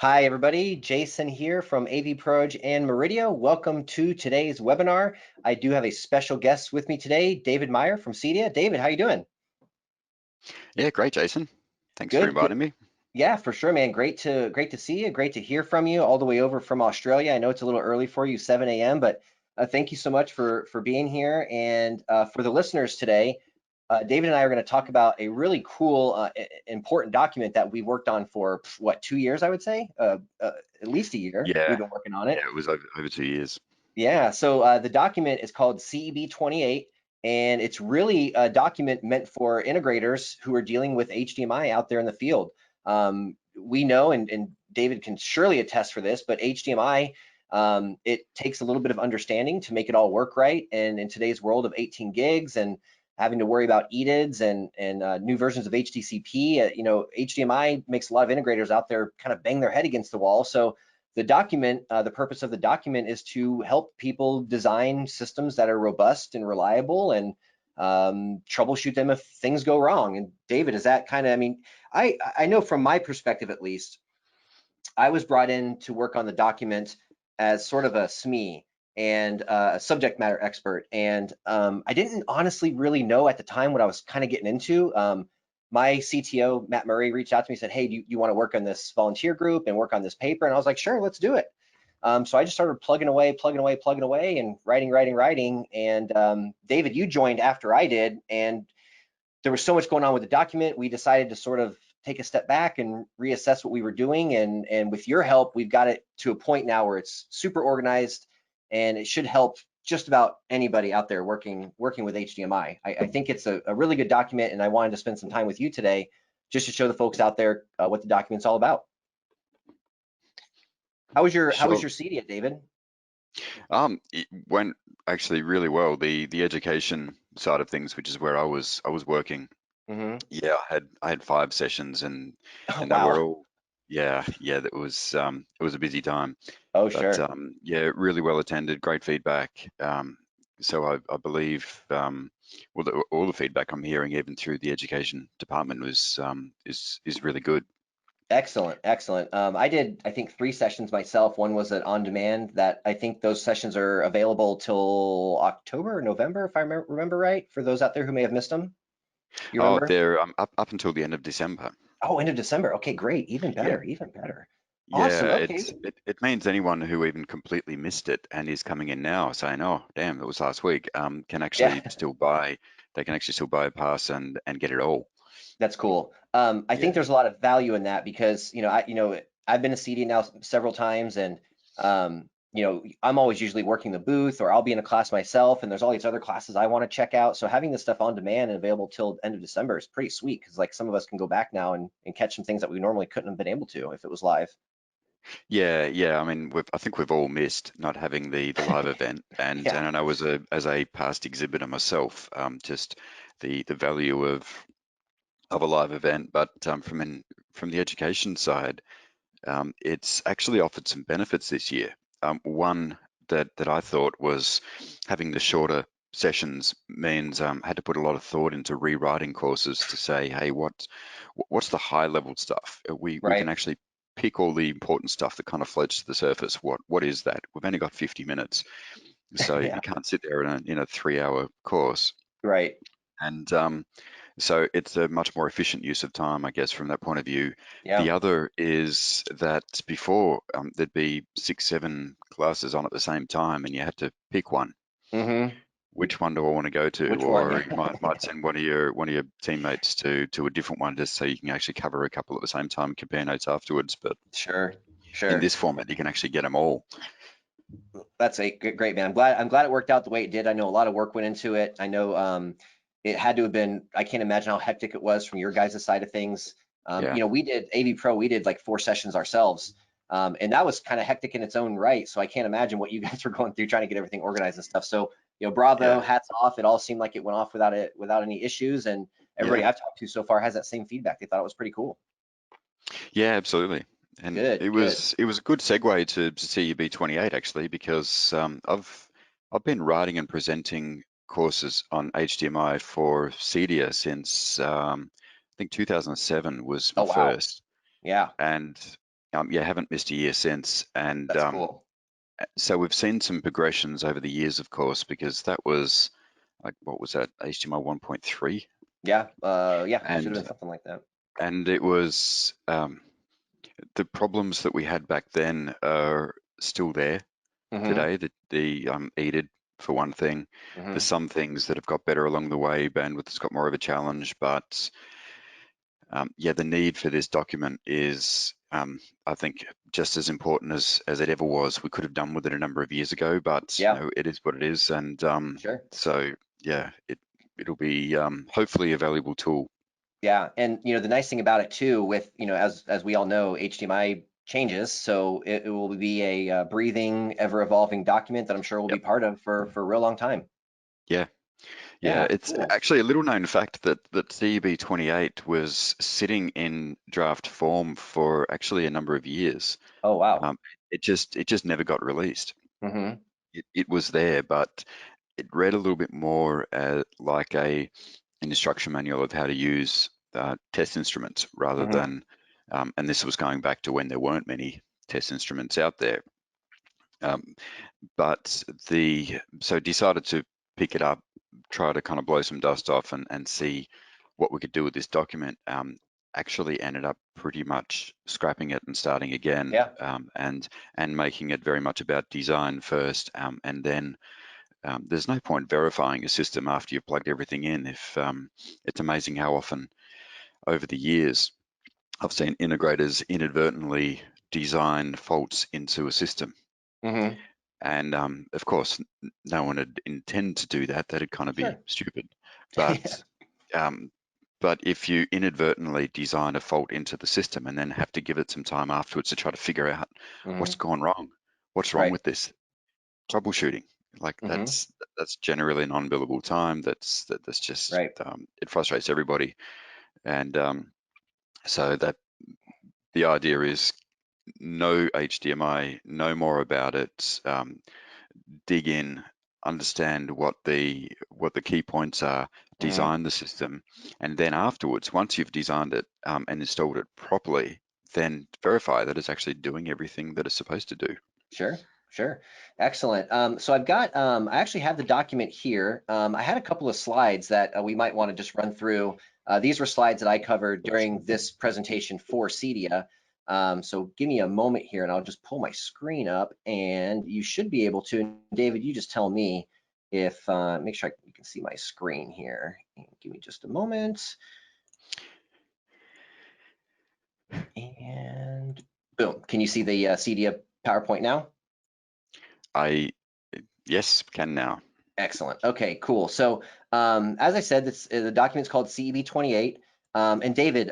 Hi, everybody. Jason here from AVPro and Meridia. Welcome to today's webinar. I do have a special guest with me today, David Meyer from CEDIA. David, how you doing? Yeah, great, Jason. Thanks for Good, good. inviting me. Yeah, for sure, man. Great to see you. Great to hear from you all the way over from Australia. I know it's a little early for you, 7 a.m., but thank you so much for being here. And for the listeners today, David and I are going to talk about a really cool, important document that we worked on for what, 2 years, I would say, at least a year. We've Yeah, been working on it. yeah, it was over 2 years. Yeah, so the document is called CEB 28, and it's really a document meant for integrators who are dealing with HDMI out there in the field. We know, and David can surely attest for this, but HDMI, it takes a little bit of understanding to make it all work right. And in today's world of 18 gigs and having to worry about EDIDs and new versions of HDCP, HDMI makes a lot of integrators out there kind of bang their head against the wall. So the document, the purpose of the document is to help people design systems that are robust and reliable and troubleshoot them if things go wrong. And David, is that kind of, I mean, I know from my perspective at least, I was brought in to work on the document as sort of a SME and a subject matter expert. And I didn't honestly really know at the time what I was kind of getting into. My CTO, Matt Murray, reached out to me and said, hey, do you want to work on this volunteer group and work on this paper? And I was like, sure, let's do it. So I just started plugging away and writing. And David, you joined after I did. And there was so much going on with the document. We decided to sort of take a step back and reassess what we were doing. And with your help, we've got it to a point now where it's super organized and it should help just about anybody out there working with HDMI. I think it's a really good document, and I wanted to spend some time with you today just to show the folks out there what the document's all about. How was your Sure. CEDIA, David? It went actually really well. The education side of things, which is where I was working. Mm-hmm. Yeah, I had 5 sessions Oh, and they were wow. all yeah, that was it was a busy time. Oh, But sure. yeah, really well attended, great feedback. So I believe well all the feedback I'm hearing even through the education department was is really good. Excellent, excellent. I did, I think, 3 sessions myself. One was an on-demand that I think those sessions are available till October or November, if I remember right, for those out there who may have missed them. You Oh, remember? they're up until the end of December. Oh, end of December. Okay, great. Even Yeah. better, even better. Awesome. Yeah, Okay. it means anyone who even completely missed it and is coming in now saying, "Oh, damn, it was last week," can Yeah, actually still buy. They can actually still buy a pass and get it all. that's cool. I think Yeah, there's a lot of value in that because, I've been a CD now several times, and I'm always usually working the booth, or I'll be in a class myself, and there's all these other classes I want to check out. So having this stuff on demand and available till end of December is pretty sweet, because like some of us can go back now and catch some things that we normally couldn't have been able to if it was live. yeah. I mean, I think we've all missed not having the live event, Yeah, and I know as a past exhibitor myself, just the value of a live event. But from the education side. It's actually offered some benefits this year. One that I thought was having the shorter sessions means I had to put a lot of thought into rewriting courses to say, hey, what's the high level stuff? We can right. actually pick all the important stuff that kind of floats to the surface. What is that? We've only got 50 minutes, so Yeah, you can't sit there in a 3 hour course. right. And so it's a much more efficient use of time, I guess, from that point of view. Yeah. The other is that before there'd be 6, 7 classes on at the same time, and you had to pick one. Mm-hmm. Which one do I want to go to? Which one? Or you might send one of your teammates to a different one just so you can actually cover a couple at the same time, compare notes afterwards. But Sure, in sure. this format, you can actually get them all. That's a great, man. I'm glad it worked out the way it did. I know a lot of work went into it. I know it had to have been, I can't imagine how hectic it was from your guys' side of things. Yeah, We did AVPro, we did like 4 sessions ourselves. And that was kind of hectic in its own right. So I can't imagine what you guys were going through trying to get everything organized and stuff. So, yeah, bravo, hats off. It all seemed like it went off without any issues. And everybody yeah. I've talked to so far has that same feedback. They thought it was pretty cool. Yeah, absolutely. And Good, good. it was a good segue to CUB 28 actually, because I've been writing and presenting courses on HDMI for CEDIA since I think 2007 was my Oh, wow. first. Yeah. And yeah, haven't missed a year since. And That's cool. so we've seen some progressions over the years, of course, because that was like, what was that, HTML 1.3? Yeah, yeah, should have And been something like that. it was the problems that we had back then are still there Mm-hmm. today. The EDID, for one thing. There's Mm-hmm. some things that have got better along the way. Bandwidth has got more of a challenge, but yeah, the need for this document is, I think, just as important as it ever was. We could have done with it a number of years ago, but Yeah, it is what it is. And sure. so, yeah, it'll be hopefully a valuable tool. Yeah, and the nice thing about it too, with as we all know, HDMI changes, so it will be a breathing, ever evolving document that I'm sure we'll be Yep. part of for a real long time. Yeah. Yeah, Yeah, it's cool. actually a little known fact that CEB 28 was sitting in draft form for actually a number of years. Oh wow. Um, it just never got released. Mm-hmm. It was there, but it read a little bit more like an instruction manual of how to use test instruments rather Mm-hmm. than, and this was going back to when there weren't many test instruments out there. Um, but so decided to pick it up, try to kind of blow some dust off and see what we could do with this document. Actually ended up pretty much scrapping it and starting again, Yeah, and making it very much about design first, and then there's no point verifying a system after you've plugged everything in. If it's amazing how often over the years I've seen integrators inadvertently design faults into a system. mm-hmm. And of course, no one would intend to do that. That'd kind of be Sure. stupid. Yeah. But um, but if you inadvertently design a fault into the system and then have to give it some time afterwards to try to figure out what's Mm-hmm. gone wrong, what's wrong Right. with this, troubleshooting, like Mm-hmm. that's generally non-billable time. That's just Right. it frustrates everybody. And so that the idea is know HDMI, know more about it, dig in, understand what the key points are, Mm-hmm. design the system, and then afterwards, once you've designed it and installed it properly, then verify that it's actually doing everything that it's supposed to do. Sure, sure. Excellent. So I've got, I actually have the document here. I had a couple of slides that we might want to just run through. These were slides that I covered during this presentation for CEDIA. So give me a moment here and I'll just pull my screen up and you should be able to. And David, you just tell me if, make sure you can see my screen here. Give me just a moment. And boom, can you see the CEDIA PowerPoint now? I Yes, can now. Excellent. Okay, cool. So as I said, the document's called CEB 28. And David,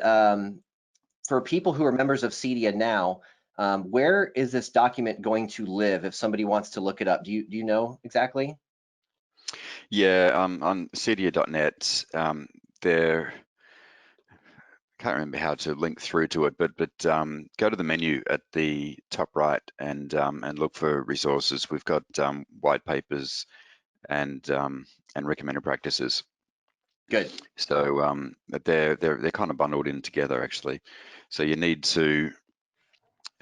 for people who are members of CEDIA now, where is this document going to live if somebody wants to look it up? Do you know exactly? Yeah, on CEDIA.net, there. Can't remember how to link through to it, but go to the menu at the top right and look for resources. We've got white papers and recommended practices. Good. So they're kind of bundled in together actually. So you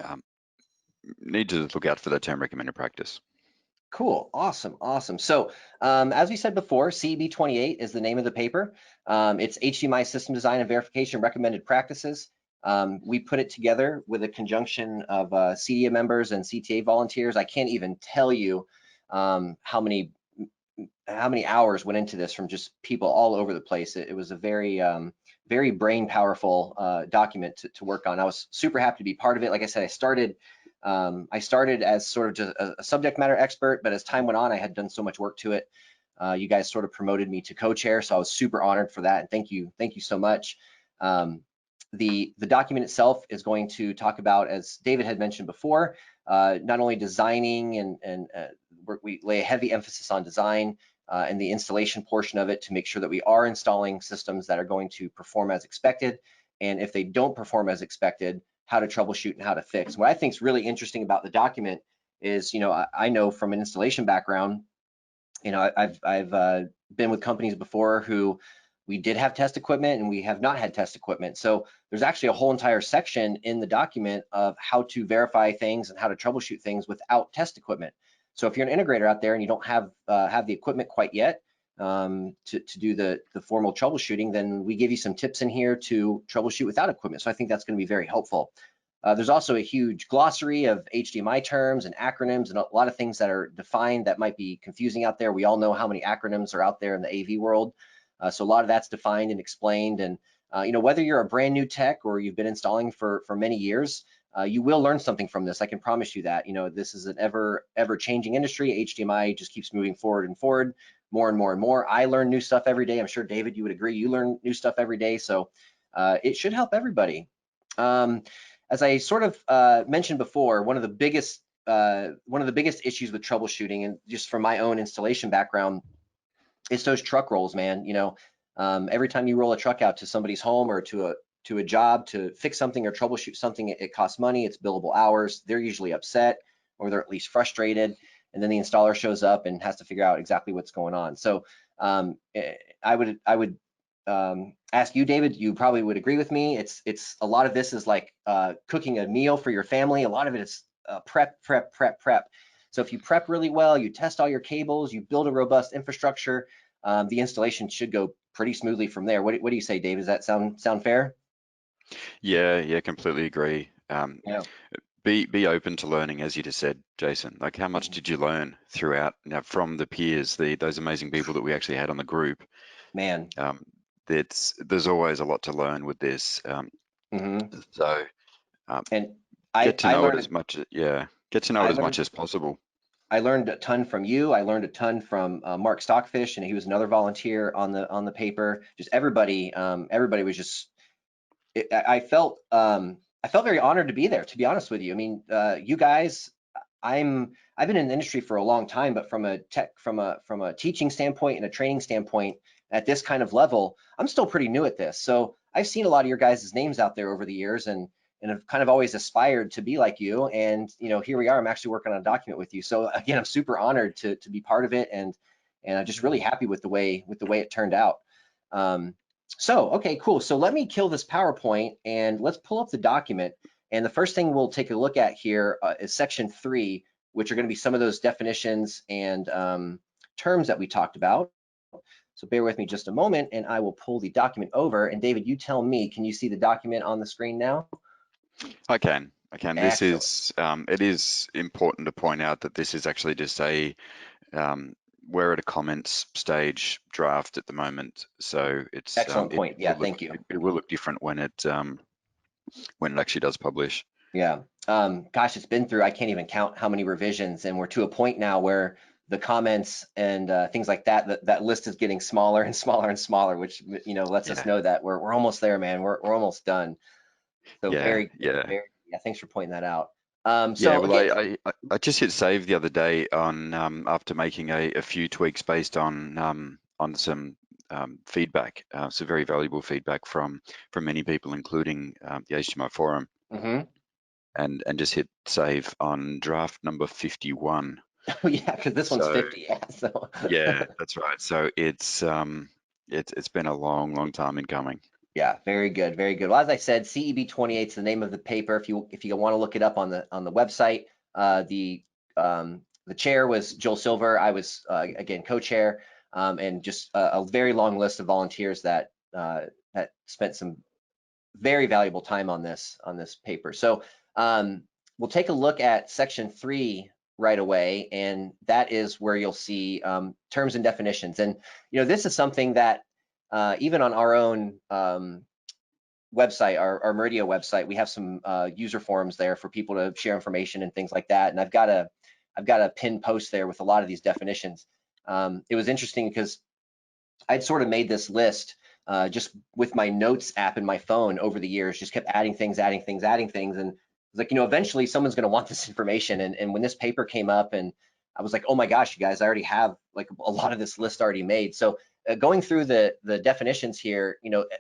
um, need to look out for the term recommended practice. Cool. Awesome. Awesome. So as we said before, CEB 28 is the name of the paper. It's HDMI system design and verification recommended practices. We put it together with a conjunction of CEDIA members and CTA volunteers. I can't even tell you how many hours went into this from just people all over the place. It was a very brain powerful document to work on. I was super happy to be part of it. Like I said, I started as sort of just a subject matter expert, but as time went on, I had done so much work to it. You guys sort of promoted me to co-chair, so I was super honored for that. And thank you so much. The document itself is going to talk about, as David had mentioned before, not only designing and we lay a heavy emphasis on design and the installation portion of it to make sure that we are installing systems that are going to perform as expected. And if they don't perform as expected, how to troubleshoot and how to fix. What I think is really interesting about the document is, I know from an installation background, I've been with companies before who we did have test equipment, and we have not had test equipment. So there's actually a whole entire section in the document of how to verify things and how to troubleshoot things without test equipment. So if you're an integrator out there and you don't have the equipment quite yet to do the formal troubleshooting, then we give you some tips in here to troubleshoot without equipment. So I think that's going to be very helpful. There's also a huge glossary of HDMI terms and acronyms and a lot of things that are defined that might be confusing out there. We all know how many acronyms are out there in the AV world. So a lot of that's defined and explained. And whether you're a brand new tech or you've been installing for many years, you will learn something from this. I can promise you that. This is an ever changing industry. HDMI just keeps moving forward and forward, more and more and more. I learn new stuff every day. I'm sure, David, you would agree. You learn new stuff every day. So it should help everybody. As I sort of mentioned before, one of the biggest issues with troubleshooting, and just from my own installation background, is those truck rolls, man. Every time you roll a truck out to somebody's home or to a job to fix something or troubleshoot something, it costs money. It's billable hours. They're usually upset, or they're at least frustrated, and then the installer shows up and has to figure out exactly what's going on. So I would ask you, David, you probably would agree with me. It's a lot of this is like cooking a meal for your family. A lot of it is prep. So if you prep really well, you test all your cables, you build a robust infrastructure, the installation should go pretty smoothly from there. What do you say, Dave? Does that sound fair? Yeah, completely agree. Yeah. Be open to learning, as you just said, Jason. Like, how much did you learn throughout from the peers, those amazing people that we actually had on the group? Man. There's always a lot to learn with this. So And get to I know it learned as much as possible. I learned a ton from you. I learned a ton from Mark Stockfish, and he was another volunteer on the paper. Just everybody was just. I felt very honored to be there. To be honest with you, I mean, you guys. I've been in the industry for a long time, but from a teaching standpoint and a training standpoint, at this kind of level, I'm still pretty new at this. So I've seen a lot of your guys' names out there over the years, and have kind of always aspired to be like you. And here we are. I'm actually working on a document with you. So again, I'm super honored to be part of it, and I'm just really happy with the way it turned out. So okay, cool. So let me kill this PowerPoint and let's pull up the document. And the first thing we'll take a look at here is section 3, which are going to be some of those definitions and terms that we talked about. So bear with me just a moment, and I will pull the document over. And David, you tell me, can you see the document on the screen now? I can. Excellent. It is important to point out that this is actually just we're at a comments stage draft at the moment. So it's excellent point. Yeah, thank you. It will look different when it actually does publish. Yeah. Gosh, it's been through, I can't even count how many revisions, and we're to a point now where the comments and things like that list is getting smaller and smaller and smaller, which lets us know that we're almost there, man. We're almost done. So very, thanks for pointing that out. I just hit save the other day on after making a few tweaks based on some feedback, some very valuable feedback from many people, including the HDMI forum, and just hit save on draft number 51. Oh yeah, because this one's 50. Yeah, so yeah, that's right. So it's been a long time in coming. Yeah, very good, very good. Well, as I said, CEB 28 is the name of the paper. If you want to look it up on the website, the chair was Joel Silver. I was again co-chair, and just a very long list of volunteers that spent some very valuable time on this paper. So we'll take a look at section 3 right away, and that is where you'll see terms and definitions. And this is something that even on our own website, our Meridia website, we have some user forums there for people to share information and things like that. And I've got a pinned post there with a lot of these definitions. It was interesting because I'd sort of made this list just with my notes app in my phone over the years, just kept adding things, and it's like, eventually someone's going to want this information. And when this paper came up, and I was like, oh my gosh, you guys, I already have like a lot of this list already made. So going through the definitions here,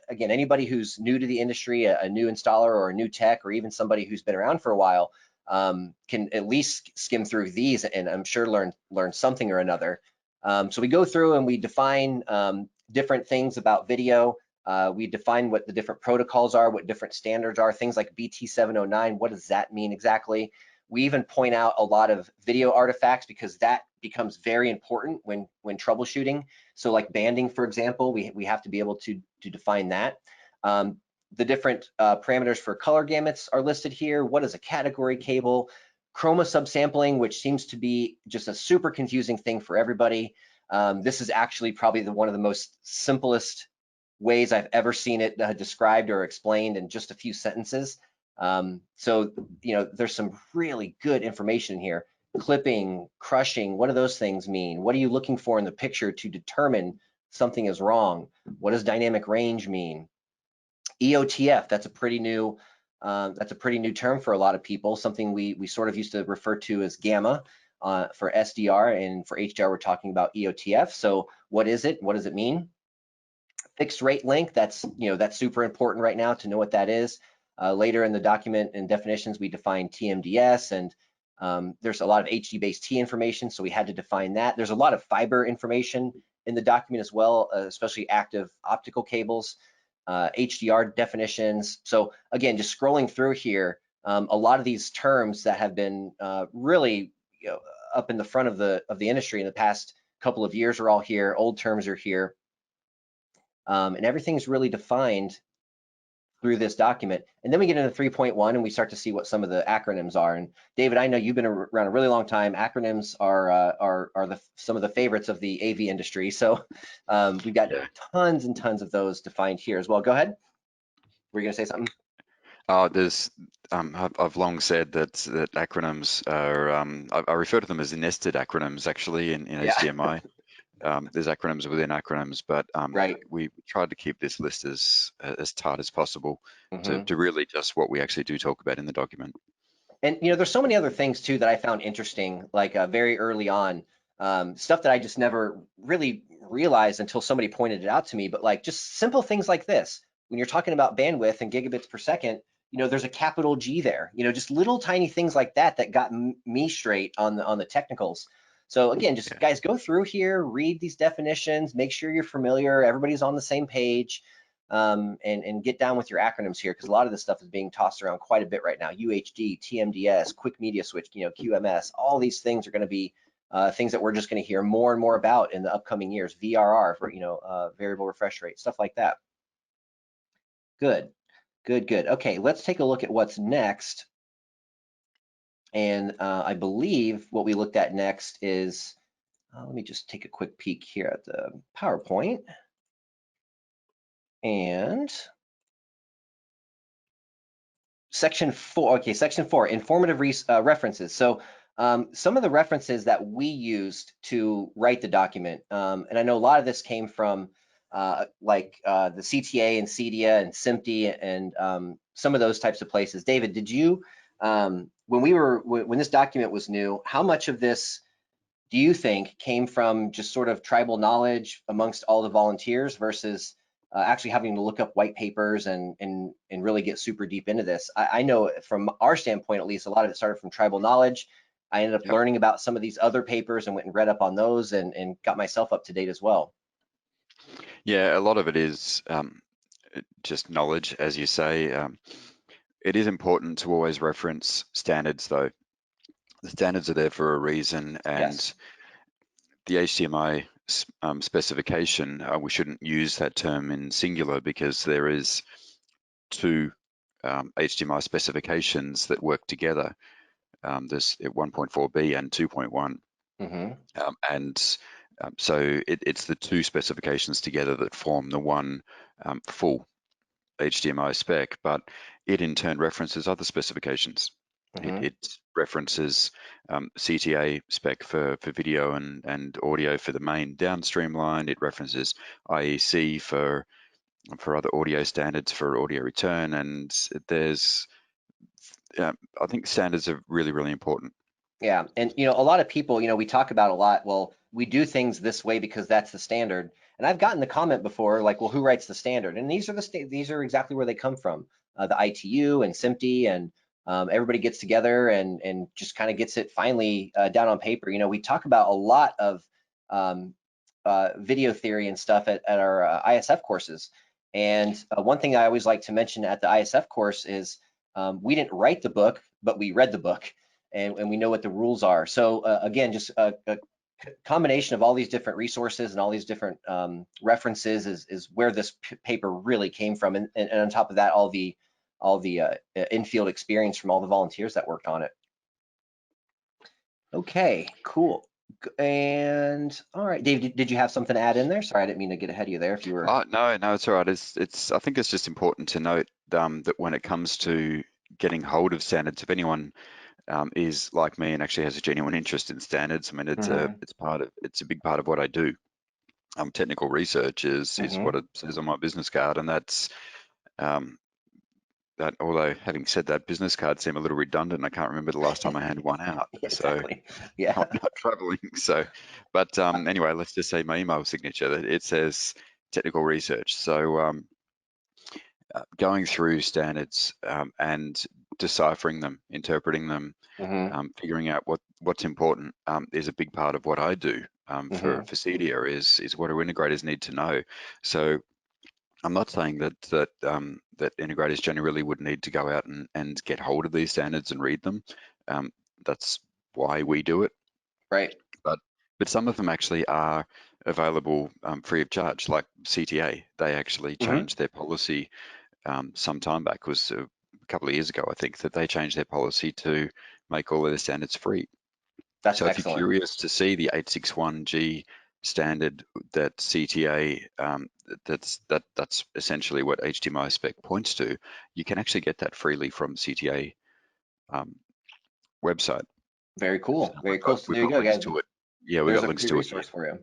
again, anybody who's new to the industry, a new installer or a new tech, or even somebody who's been around for a while, can at least skim through these and I'm sure learn something or another. So we go through and we define different things about video. We define what the different protocols are, what different standards are, things like BT 709. What does that mean exactly? We even point out a lot of video artifacts because that becomes very important when troubleshooting. So like banding, for example, we have to be able to define that. The different parameters for color gamuts are listed here. What is a category cable? Chroma subsampling, which seems to be just a super confusing thing for everybody. This is actually probably one of the most simplest ways I've ever seen it described or explained in just a few sentences. So, you know, there's some really good information here. Clipping, crushing, what do those things mean? What are you looking for in the picture to determine something is wrong? What does dynamic range mean? EOTF, that's a pretty new term for a lot of people, something we sort of used to refer to as gamma for SDR, and for HDR we're talking about EOTF. So what is it? What does it mean? Fixed rate length, that's super important right now to know what that is. Later in the document and definitions, we define TMDS, and there's a lot of HD-based T information, so we had to define that. There's a lot of fiber information in the document as well, especially active optical cables, HDR definitions. So again, just scrolling through here, a lot of these terms that have been really up in the front of the industry in the past couple of years are all here. Old terms are here. And everything's really defined through this document. And then we get into 3.1 and we start to see what some of the acronyms are. And David, I know you've been around a really long time. Acronyms are some of the favorites of the AV industry. So we've got tons and tons of those defined here as well. Go ahead. Were you gonna say something? I've long said that acronyms are, I refer to them as nested acronyms actually in HDMI. There's acronyms within acronyms, but right. We tried to keep this list as tight as possible to really just what we actually do talk about in the document. And there's so many other things too that I found interesting, like very early on, stuff that I just never really realized until somebody pointed it out to me. But like just simple things like this, when you're talking about bandwidth and gigabits per second, there's a capital G there. Just little tiny things like that got me straight on the technicals. So again, just guys, go through here, read these definitions, make sure you're familiar, everybody's on the same page, and get down with your acronyms here, because a lot of this stuff is being tossed around quite a bit right now. UHD, TMDS, quick media switch, QMS, all these things are going to be things that we're just going to hear more and more about in the upcoming years. VRR for variable refresh rate, stuff like that. Good. Okay, let's take a look at what's next. And I believe what we looked at next is, let me just take a quick peek here at the PowerPoint. And section 4, okay, section 4, informative references. So some of the references that we used to write the document, and I know a lot of this came from the CTA and CEDIA and SMPTE and some of those types of places. David, did you, when this document was new, how much of this do you think came from just sort of tribal knowledge amongst all the volunteers versus actually having to look up white papers and really get super deep into this? I know from our standpoint, at least, a lot of it started from tribal knowledge. I ended up learning about some of these other papers and went and read up on those and got myself up to date as well. Yeah, a lot of it is just knowledge, as you say. It is important to always reference standards, though. The standards are there for a reason, and the HDMI specification, we shouldn't use that term in singular because there is two HDMI specifications that work together. There's 1.4b and 2.1. So it's the two specifications together that form the one full HDMI spec, but it in turn references other specifications. It references CTA spec for video and audio for the main downstream line. It references IEC for other audio standards for audio return, and there's I think standards are really, really important. Yeah, and a lot of people, we talk about a lot, well, we do things this way because that's the standard. And I've gotten the comment before, like, well, who writes the standard? And these are exactly where they come from. The ITU and SMPTE, and everybody gets together and just kind of gets it finally down on paper. We talk about a lot of video theory and stuff at our ISF courses. And one thing I always like to mention at the ISF course is we didn't write the book, but we read the book, and we know what the rules are. So again, just a combination of all these different resources and all these different references is where this paper really came from, and on top of that, all the in-field experience from all the volunteers that worked on it. Okay, cool. And all right, Dave, did you have something to add in there? Sorry, I didn't mean to get ahead of you there. If you were. Oh, no, it's all right. I think it's just important to note that when it comes to getting hold of standards, if anyone is like me and actually has a genuine interest in standards, I mean, it's a big part of what I do. Technical research is what it says on my business card, and that's that. Although having said that, business cards seem a little redundant. I can't remember the last time I handed one out. Exactly. So Yeah. not traveling. So, but anyway, let's just say my email signature that it says technical research. So going through standards and deciphering them, interpreting them, figuring out what's important is a big part of what I do for CEDIA is what our integrators need to know. So I'm not saying that integrators generally would need to go out and get hold of these standards and read them. That's why we do it. Right. But some of them actually are available free of charge, like CTA. They actually changed their policy some time back. It was a couple of years ago, I think, that they changed their policy to make all of their standards free. That's so excellent. If you're curious to see the 861G standard that CTA, that's essentially what HDMI spec points to, you can actually get that freely from CTA website. Very cool. Very cool. So We've there you got go, links guys. to it. Yeah, we've There's got a links free to it. resource for you.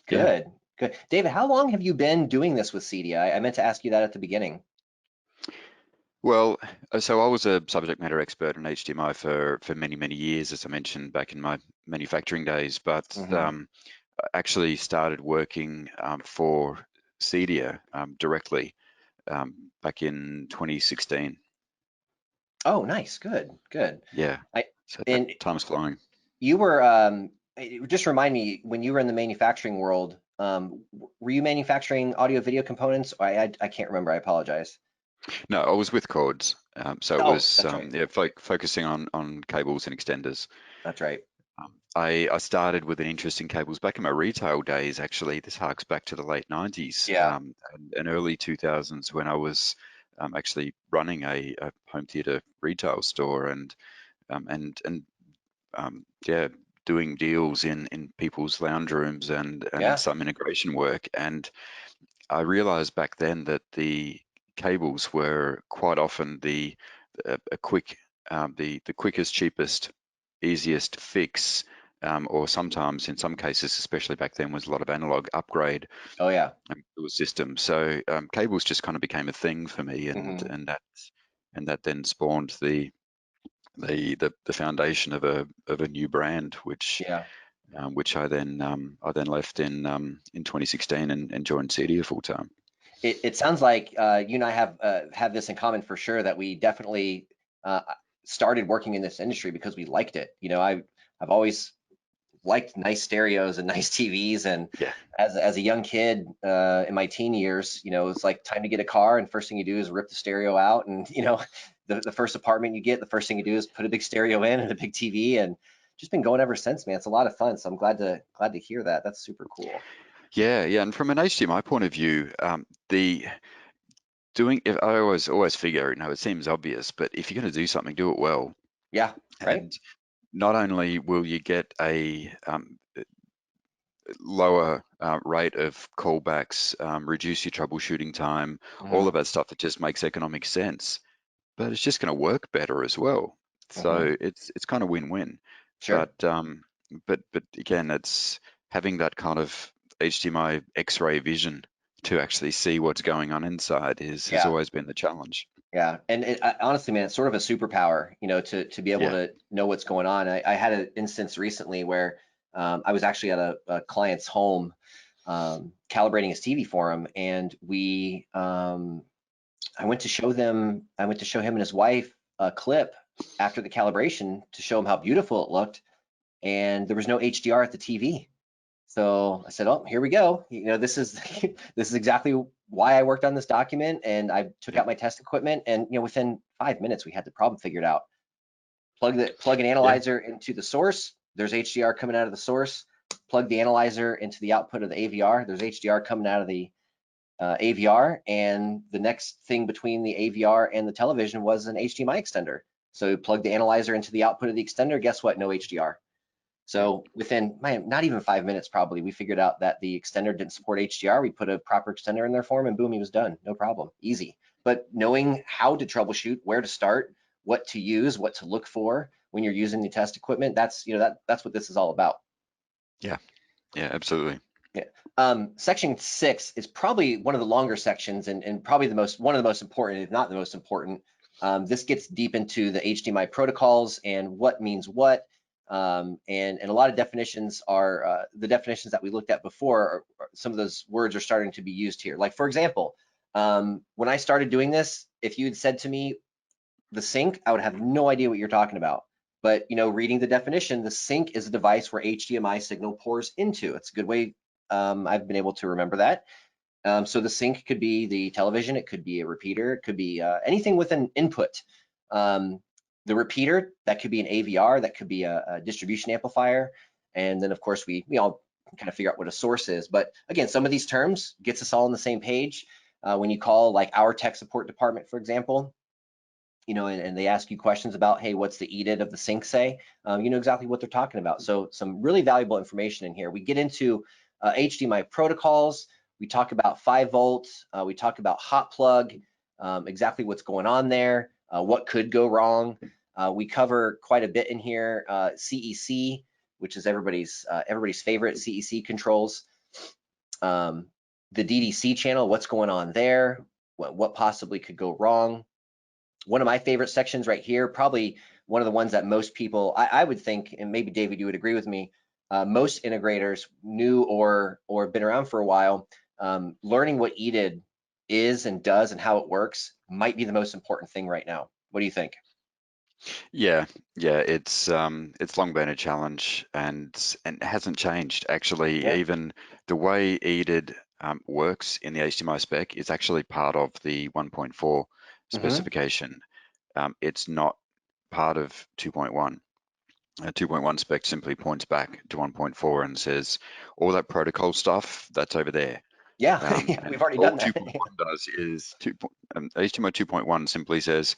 Good. Good. David, how long have you been doing this with CEDIA? I meant to ask you that at the beginning. Well, so I was a subject matter expert in HDMI for many, many years, as I mentioned back in my manufacturing days, but I actually started working for CEDIA directly back in 2016. Oh, nice. Good. Good. Yeah. So And time's flying. you were, just remind me, when you were in the manufacturing world, were you manufacturing audio video components? I can't remember. I apologize. No, I was with Cords. So it was that's right. yeah, focusing on cables and extenders. That's right. I started with an interest in cables back in my retail days. Actually, this harks back to the late 90s and early 2000s when I was actually running a home theater retail store and doing deals in people's lounge rooms and some integration work. And I realized back then that the cables were quite often the quickest, cheapest, easiest fix, or sometimes in some cases, especially back then, was a lot of analog upgrade. Oh yeah. To a system. So cables just kind of became a thing for me, and that then spawned the foundation of a new brand, which I then left in 2016 and joined CEDIA full time. It sounds like you and I have this in common for sure, that we definitely started working in this industry because we liked it. You know, I've always liked nice stereos and nice TVs, and as a young kid in my teen years, you know, it's like time to get a car, and first thing you do is rip the stereo out, and you know, the first apartment you get, the first thing you do is put a big stereo in and a big TV, and just been going ever since, man. It's a lot of fun, so I'm glad to hear that. That's super cool. Yeah, and from an HDMI point of view, I always figure, you know, it seems obvious, but if you're going to do something, do it well. Yeah, right. And not only will you get a lower rate of callbacks, reduce your troubleshooting time, all of that stuff that just makes economic sense, but it's just going to work better as well. So it's kind of win-win. Sure. But again, it's having that kind of HDMI X-ray vision to actually see what's going on inside has always been the challenge. Yeah, and honestly, man, it's sort of a superpower, you know, to be able to know what's going on. I had an instance recently where I was actually at a client's home calibrating his TV for him, and I went to show him and his wife a clip after the calibration to show him how beautiful it looked, and there was no HDR at the TV. So I said, oh, here we go. This is this is exactly why I worked on this document. And I took Yep. out my test equipment, and within 5 minutes we had the problem figured out. Plug an Yeah. analyzer into the source. There's HDR coming out of the source. Plug the analyzer into the output of the AVR. There's HDR coming out of the AVR, and the next thing between the AVR and the television was an HDMI extender. So plug the analyzer into the output of the extender. Guess what? No HDR. Yep. So within not even 5 minutes, probably, we figured out that the extender didn't support HDR. We put a proper extender in there for him, and boom, he was done. No problem, easy. But knowing how to troubleshoot, where to start, what to use, what to look for when you're using the test equipment, that's that's what this is all about. Yeah. Yeah. Absolutely. Yeah. Section 6 is probably one of the longer sections, and probably one of the most important, if not the most important. This gets deep into the HDMI protocols and what means what, and a lot of definitions are the definitions that we looked at before. Some of those words are starting to be used here. Like, for example, when I started doing this, if you had said to me the sink, I would have no idea what you're talking about. But reading the definition, the sink is a device where HDMI signal pours into. It's a good way I've been able to remember that. So the sink could be the television, it could be a repeater, it could be anything with an input. The repeater, that could be an AVR, that could be a distribution amplifier. And then of course we all kind of figure out what a source is. But again, some of these terms gets us all on the same page. When you call like our tech support department, for example, and they ask you questions about, hey, what's the EDID of the sink say? You know exactly what they're talking about. So some really valuable information in here. We get into HDMI protocols. We talk about 5 volts. We talk about hot plug, exactly what's going on there, what could go wrong. We cover quite a bit in here. CEC, which is everybody's favorite, CEC controls. The DDC channel, what's going on there? What possibly could go wrong? One of my favorite sections right here, probably one of the ones that most people, I would think, and maybe David, you would agree with me, most integrators knew or been around for a while, learning what EDID is and does and how it works might be the most important thing right now. What do you think? Yeah, yeah, it's long been a challenge, and it hasn't changed actually. Yeah. Even the way EDID works in the HDMI spec is actually part of the 1.4 Mm-hmm. specification. It's not part of 2.1. 2.1 spec simply points back to 1.4 and says all that protocol stuff that's over there. Yeah, yeah, And we've already all done that. 2.1 does is HDMI 2.1 simply says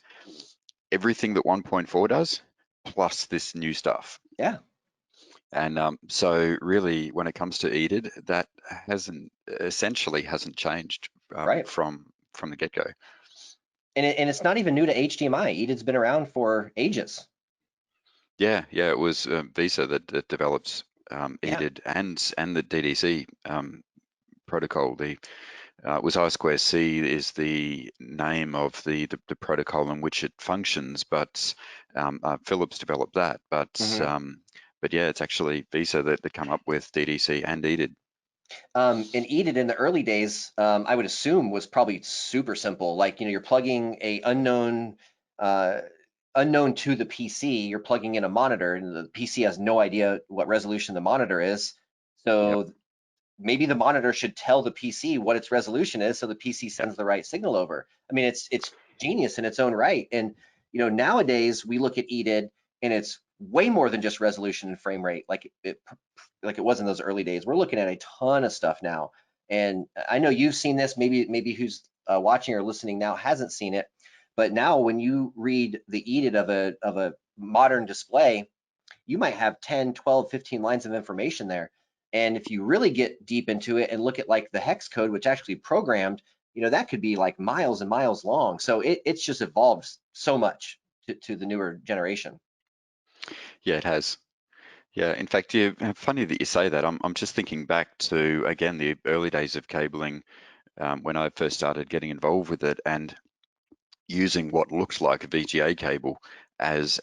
everything that 1.4 does plus this new stuff. Yeah, And so really, when it comes to EDID, that essentially hasn't changed right. from the get-go. And it's not even new to HDMI. EDID's been around for ages. Yeah, yeah, it was Visa that develops Yeah. EDID and the DDC protocol. The was I2C is the name of the protocol in which it functions, but Philips developed that. Mm-hmm. But yeah, it's actually Visa that come up with DDC and EDID. And EDID in the early days, I would assume was probably super simple. Like, you're plugging a unknown to the PC, you're plugging in a monitor, and the PC has no idea what resolution the monitor is. Yep, So maybe the monitor should tell the PC what its resolution is, so the PC yep, sends the right signal over. I mean, it's genius in its own right. And nowadays we look at EDID, and it's way more than just resolution and frame rate, like it was in those early days. We're looking at a ton of stuff now. And I know you've seen this. Maybe who's watching or listening now hasn't seen it. But now when you read the EDID of a modern display, you might have 10, 12, 15 lines of information there. And if you really get deep into it and look at like the hex code, which actually programmed, that could be like miles and miles long. So it's just evolved so much to the newer generation. yeah, it has. Yeah, in fact, yeah, funny that you say that. I'm just thinking back to again the early days of cabling when I first started getting involved with it and using what looks like a VGA cable as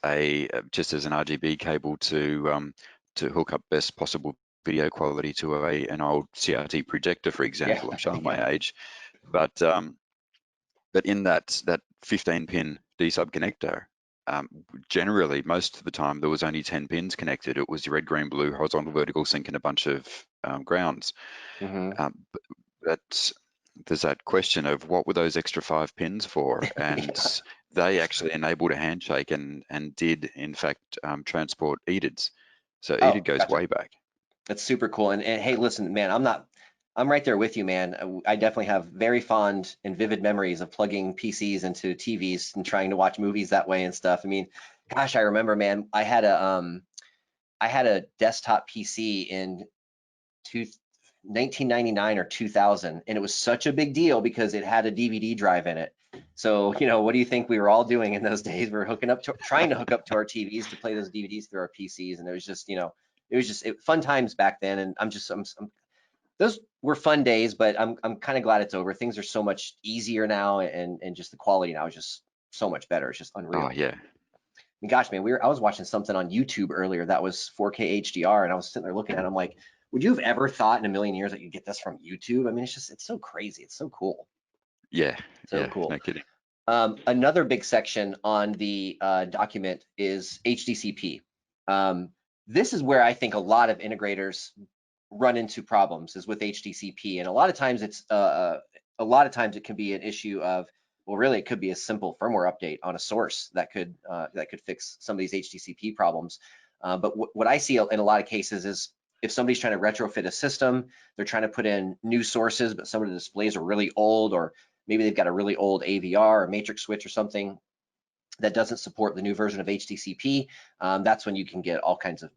just as an RGB cable to hook up best possible video quality to an old CRT projector, for Yeah, example. I'm showing yeah, my age, but in that 15 pin D sub connector, generally, most of the time, there was only 10 pins connected. It was red, green, blue, horizontal, vertical, sync, and a bunch of grounds. But there's that question of what were those extra 5 pins for? And Yeah. they actually enabled a handshake and did, in fact, transport EDIDs. So EDID Oh, goes gotcha. way back. That's super cool. And hey, listen, man, I'm right there with you, man. I definitely have very fond and vivid memories of plugging PCs into TVs and trying to watch movies that way and stuff. I mean, gosh, I remember, man, I had a desktop PC in 1999 or 2000, and it was such a big deal because it had a DVD drive in it. So, what do you think we were all doing in those days? We were trying to hook up to our TVs to play those DVDs through our PCs, and it was just, fun times back then. And those were fun days, but I'm kind of glad it's over. Things are so much easier now, and just the quality now is just so much better. It's just unreal. Oh, yeah. I mean, gosh, man, I was watching something on YouTube earlier that was 4K HDR, and I was sitting there looking at it. I'm like, would you have ever thought in a million years that you'd get this from YouTube? I mean, it's so crazy. It's so cool. Yeah, So yeah, cool. no kidding. Another big section on the document is HDCP. This is where I think a lot of integrators run into problems is with HDCP, and a lot of times it can be an issue of, well, really it could be a simple firmware update on a source that could fix some of these HDCP problems. But what I see in a lot of cases is if somebody's trying to retrofit a system, they're trying to put in new sources, but some of the displays are really old, or maybe they've got a really old AVR or matrix switch or something that doesn't support the new version of HDCP. That's when you can get all kinds of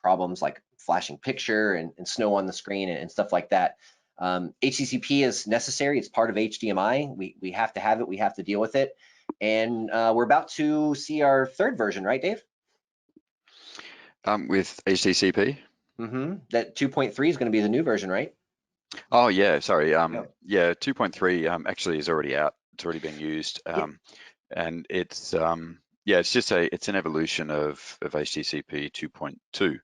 problems like flashing picture and snow on the screen and stuff like that. HDCP is necessary. It's part of HDMI. We have to have it. We have to deal with it. And we're about to see our third version, right, Dave? With HDCP? That 2.3 is going to be the new version, right? Oh, yeah, sorry. Yeah. Yeah, 2.3 actually is already out. It's already being used. Yeah. And it's yeah, it's an evolution of HDCP 2.2.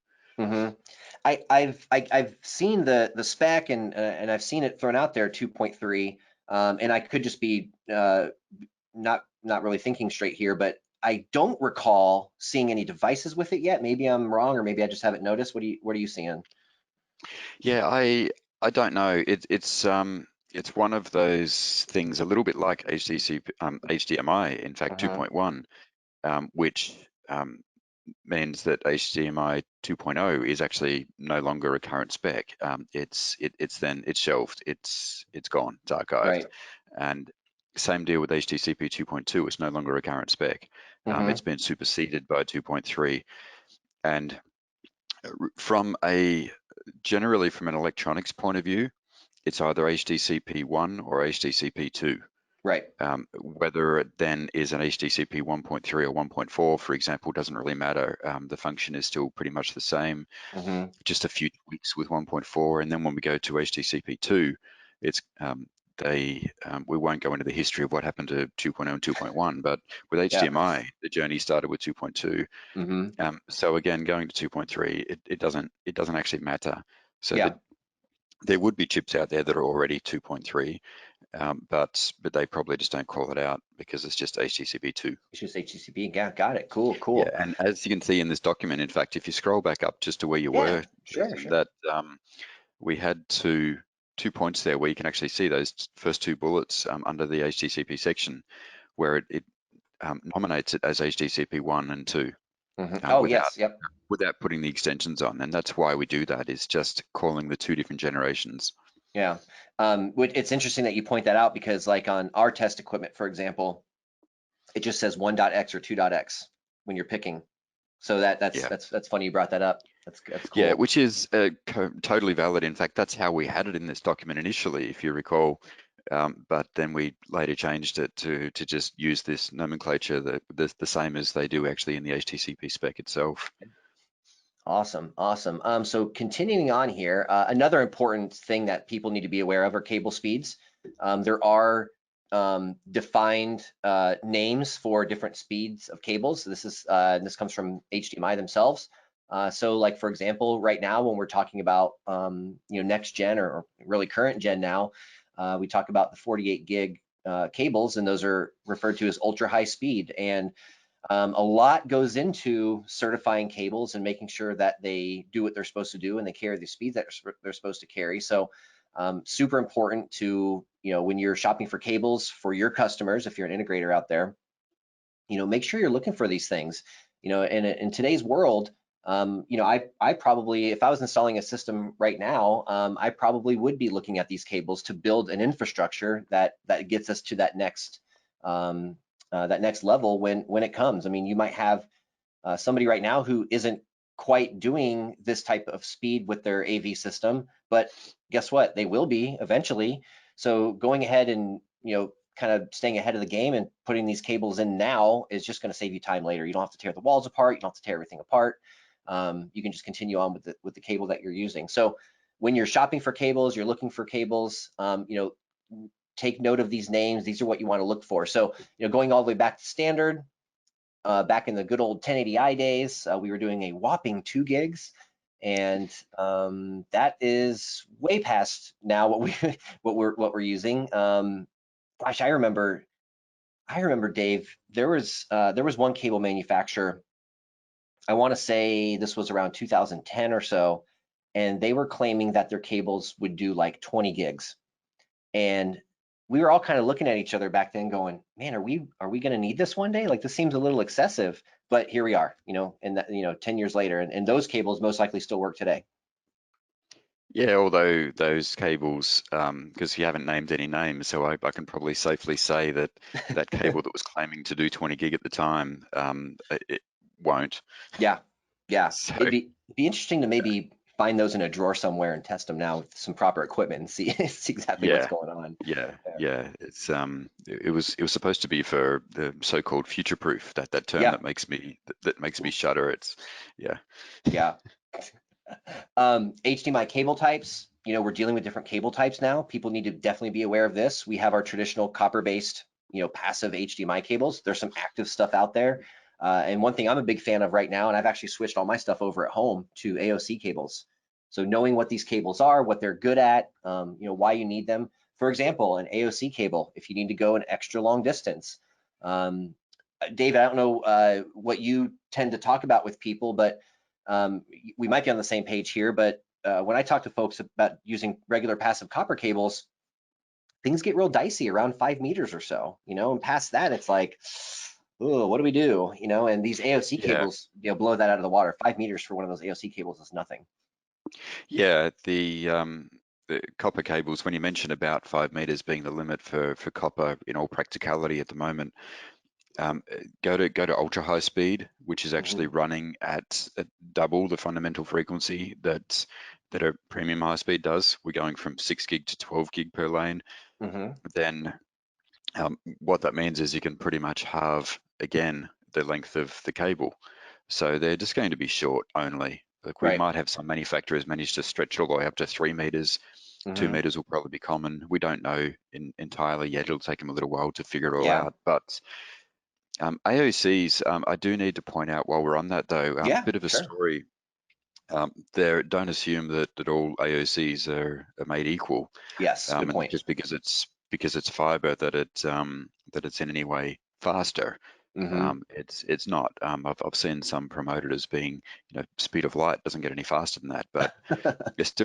I've seen the spec and I've seen it thrown out there 2.3, and I could just be not really thinking straight here, but I don't recall seeing any devices with it yet. Maybe I'm wrong, or maybe I just haven't noticed. What are you seeing? Yeah, I don't know. It's one of those things a little bit like HDCP, HDMI, in fact, 2.1, which means that HDMI 2.0 is actually no longer a current spec. It's shelved. It's gone. It's archived. Right. And same deal with HDCP 2.2. It's no longer a current spec. It's been superseded by 2.3. And generally from an electronics point of view, it's either HDCP 1 or HDCP 2. Right. Whether it then is an HDCP 1.3 or 1.4, for example, doesn't really matter. The function is still pretty much the same, just a few tweaks with 1.4. And then when we go to HDCP 2, it's we won't go into the history of what happened to 2.0 and 2.1, but with HDMI, the journey started with 2.2. So again, going to 2.3, it doesn't actually matter. So there would be chips out there that are already 2.3, but they probably just don't call it out because it's just HDCP 2. It's just HDCP. Yeah, got it. Cool. Yeah, and as you can see in this document, in fact, if you scroll back up just to where you were, sure. that we had two points there where you can actually see those first two bullets under the HDCP section, where it nominates it as HDCP 1 and 2. Without putting the extensions on, and that's why we do that, is just calling the two different generations. Yeah, it's interesting that you point that out, because like on our test equipment, for example, it just says 1.x or 2.x when you're picking. So that's funny you brought that up. That's cool. Yeah, which is totally valid. In fact, that's how we had it in this document initially, if you recall. But then we later changed it to just use this nomenclature the same as they do actually in the HDCP spec itself. Awesome. So continuing on here, another important thing that people need to be aware of are cable speeds. There are defined names for different speeds of cables. This comes from HDMI themselves. So like, for example, right now when we're talking about next gen or really current gen now, we talk about the 48 gig cables, and those are referred to as ultra high speed. And A lot goes into certifying cables and making sure that they do what they're supposed to do and they carry the speeds that they're supposed to carry. So super important to, when you're shopping for cables for your customers, if you're an integrator out there, make sure you're looking for these things. In today's world, I probably, if I was installing a system right now, I probably would be looking at these cables to build an infrastructure that gets us to that next level when it comes. I mean, you might have somebody right now who isn't quite doing this type of speed with their AV system, but guess what? They will be eventually. So going ahead and kind of staying ahead of the game and putting these cables in now is just going to save you time later. You don't have to tear the walls apart. You don't have to tear everything apart. You can just continue on with the cable that you're using. So when you're shopping for cables, you're looking for cables, take note of these names. These are what you want to look for. So going all the way back to standard, back in the good old 1080i days, we were doing a whopping 2 gigs, and that is way past now what we're using. Gosh, I remember, Dave, there was one cable manufacturer, I want to say this was around 2010 or so, and they were claiming that their cables would do like 20 gigs. And we were all kind of looking at each other back then going, man, are we going to need this one day? Like, this seems a little excessive, but here we are, and that, 10 years later, and those cables most likely still work today. Yeah, although those cables, because you haven't named any names, so I can probably safely say that that cable that was claiming to do 20 gig at the time, it won't. Yeah, yeah. So It'd be interesting to maybe find those in a drawer somewhere and test them now with some proper equipment and see see exactly what's yeah, going on. yeah. It's it was supposed to be for the so-called future-proof, that term Yeah, that makes me shudder. It's yeah. yeah. HDMI cable types, we're dealing with different cable types now. People need to definitely be aware of this. We have our traditional copper-based, passive HDMI cables. There's some active stuff out there. And one thing I'm a big fan of right now, and I've actually switched all my stuff over at home to AOC cables. So knowing what these cables are, what they're good at, why you need them. For example, an AOC cable, if you need to go an extra long distance. Dave, I don't know what you tend to talk about with people, but we might be on the same page here, but when I talk to folks about using regular passive copper cables, things get real dicey around 5 meters or so, and past that, it's like, oh, what do we do? And these AOC Yeah, cables, blow that out of the water. 5 meters for one of those AOC cables is nothing. yeah. The copper cables, when you mention about 5 meters being the limit for copper in all practicality at the moment, go to ultra high speed, which is Hmm. actually running at double the fundamental frequency that a premium high speed does. We're going from 6 gig to 12 gig per lane. Hmm. Then what that means is you can pretty much halve again the length of the cable. So they're just going to be short only. Like, we Right. might have some manufacturers manage to stretch all the way up to 3 meters. 2 Hmm. meters will probably be common. We don't know entirely yet. It'll take them a little while to figure it all Yeah. out. But AOCs, I do need to point out while we're on that though, a Yeah, bit of a sure. story. There, don't assume that all AOCs are made equal, Yes, good and point. just because it's fiber that it's in any way faster. Hmm. It's not. I've seen some promoted as being, speed of light doesn't get any faster than that, but it's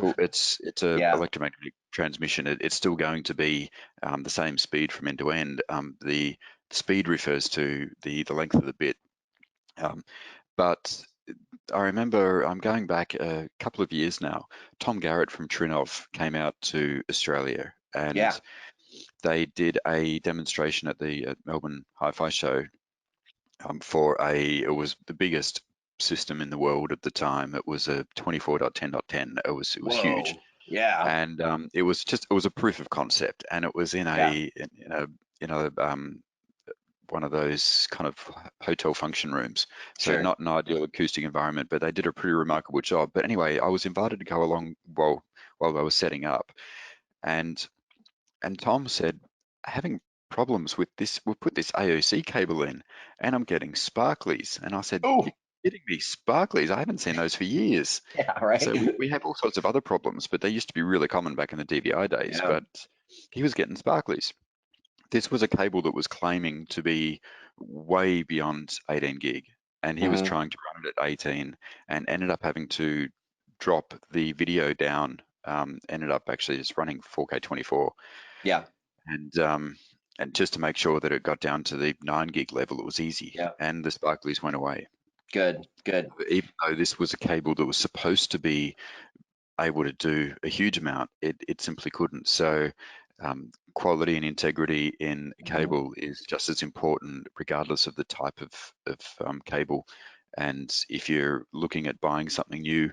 a Yeah. electromagnetic transmission. It's still going to be the same speed from end to end. The speed refers to the length of the bit. Um, but I remember I'm going back a couple of years now. Tom Garrett from Trinov came out to Australia, Yeah. and they did a demonstration at the Melbourne Hi-Fi show it was the biggest system in the world at the time. It was a 24.10.10. It was huge, Whoa. Yeah. and it was a proof of concept, and it was in Yeah. a one of those kind of hotel function rooms. So Sure. not an ideal acoustic environment, but they did a pretty remarkable job. But anyway, I was invited to go along while they were setting up, and Tom said, having problems with this, we'll put this AOC cable in and I'm getting sparklies. And I said, you're Oh, kidding me, sparklies? I haven't seen those for years. yeah, So right. we have all sorts of other problems, but they used to be really common back in the DVI days, Yeah. but he was getting sparklies. this was a cable that was claiming to be way beyond 18 gig, and he was Hmm. trying to run it at 18 and ended up having to drop the video down, ended up actually just running 4K 24. Yeah. And just to make sure that it got down to the 9 gig level, it was easy, Yeah. and the sparklies went away. Good. Good. Even though this was a cable that was supposed to be able to do a huge amount, it simply couldn't. So quality and integrity in Hmm. cable is just as important regardless of the type of cable. And if you're looking at buying something new,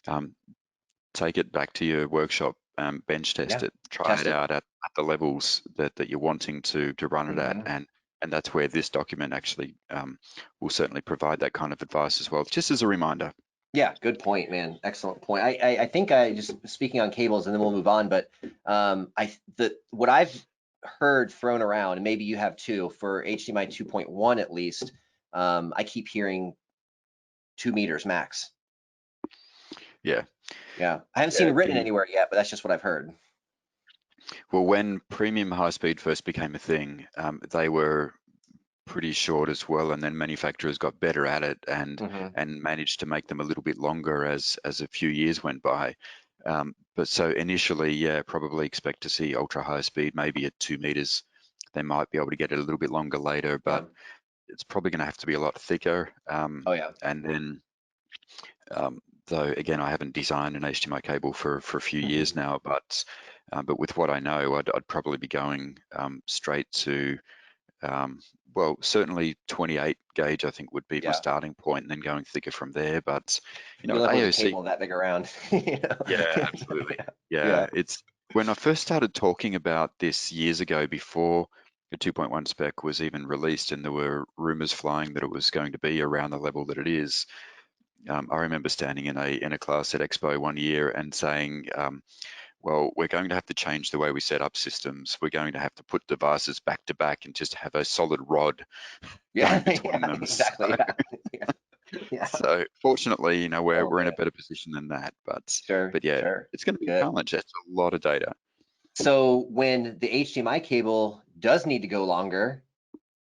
um, take it back to your workshop, bench test Yeah. it, try Test it it. out at the levels that you're wanting to run it at, Hmm. and that's where this document actually will certainly provide that kind of advice as well, just as a reminder. Yeah, good point, man. Excellent point. I think I just speaking on cables, and then we'll move on. But what I've heard thrown around, and maybe you have too, for HDMI 2.1 at least, I keep hearing 2 meters max. Yeah, Yeah, I haven't seen yeah. it written anywhere yet, but that's just what I've heard. Well, when premium high speed first became a thing, they were pretty short as well, and then manufacturers got better at it Hmm. and managed to make them a little bit longer as a few years went by. But so initially, yeah, probably expect to see ultra high speed, maybe at 2 meters. They might be able to get it a little bit longer later, Yeah. but it's probably going to have to be a lot thicker. Oh yeah. And then, though, again, I haven't designed an HDMI cable for a few years Hmm. now, but with what I know, I'd probably be going straight to well, certainly 28 gauge, I think, would be my Yeah. starting point, and then going thicker from there. But Good luck with a AOC, cable that big around. You know? yeah, absolutely, Yeah. yeah. Yeah. It's when I first started talking about this years ago, before the 2.1 spec was even released, and there were rumors flying that it was going to be around the level that it is. I remember standing in a class at Expo one year and saying, well, we're going to have to change the way we set up systems. We're going to have to put devices back to back and just have a solid rod going Yeah. between Yeah. them. Exactly. Yeah. Yeah. Yeah. So fortunately, Oh we're in a man. better position than that. Sure. But yeah, Sure. it's going to be a Good. challenge. That's a lot of data. So when the HDMI cable does need to go longer,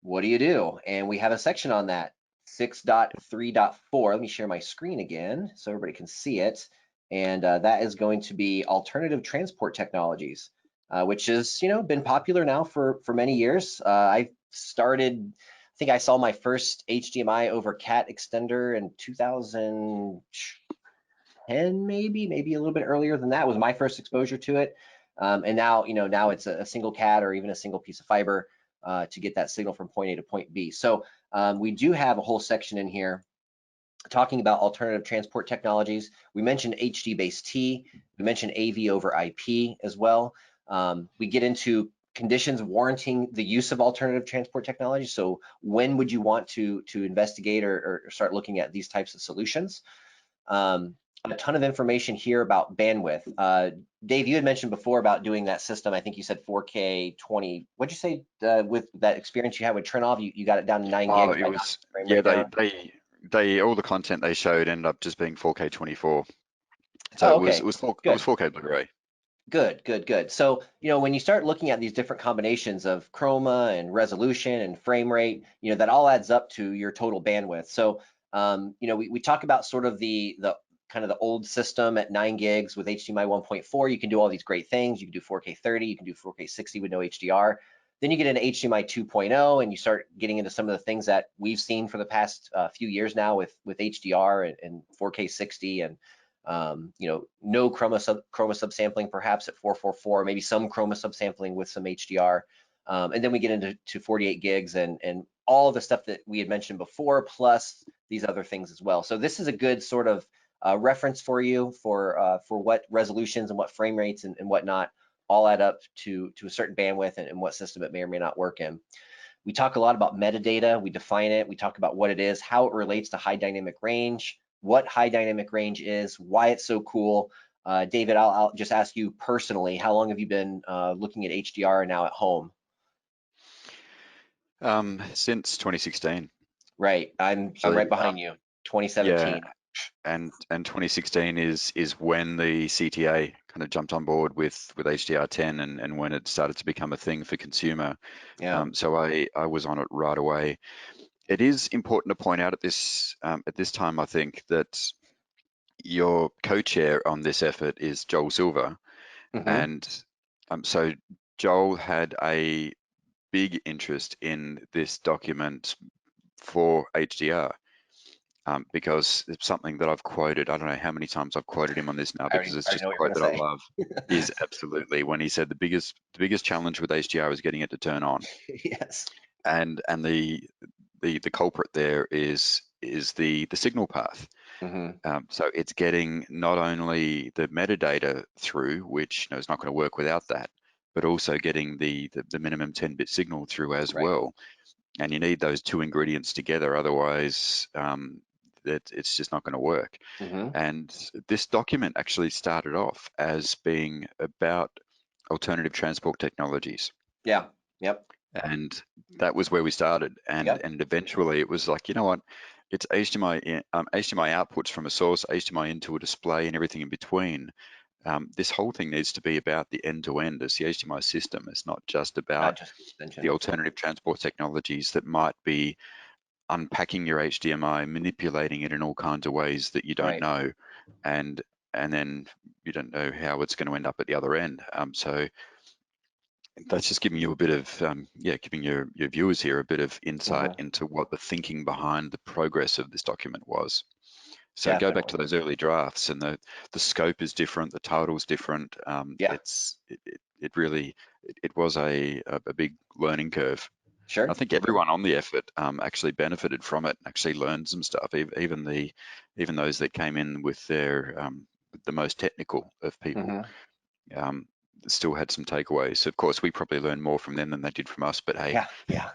what do you do? And we have a section on that, 6.3.4. Let me share my screen again so everybody can see it. And that is going to be alternative transport technologies, which has been popular now for many years. I started, I think I saw my first HDMI over CAT extender in 2010, maybe a little bit earlier than that was my first exposure to it. And now it's a single CAT or even a single piece of fiber to get that signal from point A to point B. So we do have a whole section in here talking about alternative transport technologies. We mentioned HD-based-T, we mentioned AV over IP as well. We get into conditions warranting the use of alternative transport technology. So when would you want to investigate or start looking at these types of solutions? A ton of information here about bandwidth. Dave, you had mentioned before about doing that system. I think you said 4K 20. What'd you say with that experience you had with Trinov? You got it down to 9 Oh, gigs it by knocking was, the frame yeah, rate down. they all the content they showed ended up just being 4K 24. So Oh, it okay, was it was good. 4K Blu-ray. Good, good, good. So, when you start looking at these different combinations of chroma and resolution and frame rate, that all adds up to your total bandwidth. So, we talk about sort of the kind of the old system at 9 gigs with HDMI 1.4. You can do all these great things. You can do 4K 30, you can do 4K 60 with no HDR. Then you get into HDMI 2.0 and you start getting into some of the things that we've seen for the past few years now with HDR and 4K 60 and no chroma subsampling perhaps at 444, maybe some chroma subsampling with some HDR. And then we get into 48 gigs and all of the stuff that we had mentioned before, plus these other things as well. So this is a good sort of reference for you for what resolutions and what frame rates and whatnot all add up to a certain bandwidth and what system it may or may not work in. We talk a lot about metadata. We define it. We talk about what it is, how it relates to high dynamic range, what high dynamic range is, why it's so cool. David, I'll just ask you personally, how long have you been looking at HDR now at home? Since 2016. Right, I'm Actually, right behind you, yeah, 2017. and 2016 is when the CTA kind of jumped on board with HDR10 and when it started to become a thing for consumer. Yeah. So I was on it right away. It is important to point out at this time, I think, that your co-chair on this effort is Joel Silver, Mm-hmm. and so Joel had a big interest in this document for HDR. Because it's something that I've quoted. I don't know how many times I've quoted him on this now because it's I already just know a what you're quote that I gonna love. Is absolutely when he said the biggest challenge with HDR is getting it to turn on, say. Yes. and the culprit there is the signal path. Mm-hmm. So it's getting not only the metadata through, which is not going to work without that, but also getting the minimum 10-bit signal through as Right. well. And you need those two ingredients together, otherwise it's just not going to work. Mm-hmm. And this document actually started off as being about alternative transport technologies. Yeah. Yep. And that was where we started. And Yep. eventually it was like, you know what? It's HDMI, HDMI outputs from a source, HDMI into a display, and everything in between. This whole thing needs to be about the end-to-end as the HDMI system. It's not just Not about just the extension. alternative transport technologies that might be unpacking your HDMI, manipulating it in all kinds of ways that you don't Right. know, and then you don't know how it's going to end up at the other end. So that's just giving you a bit of giving your viewers here a bit of insight Mm-hmm. into what the thinking behind the progress of this document was. So go back to Definitely. those early drafts, and the scope is different, the title's different. Yeah. It really it was a big learning curve. I Sure. think Sure. everyone on the effort actually benefited from it, actually learned some stuff. Even those that came in with the most technical of people Mm-hmm. um, still had some takeaways. Of course, we probably learned more from them than they did from us, but hey. Yeah. Yeah.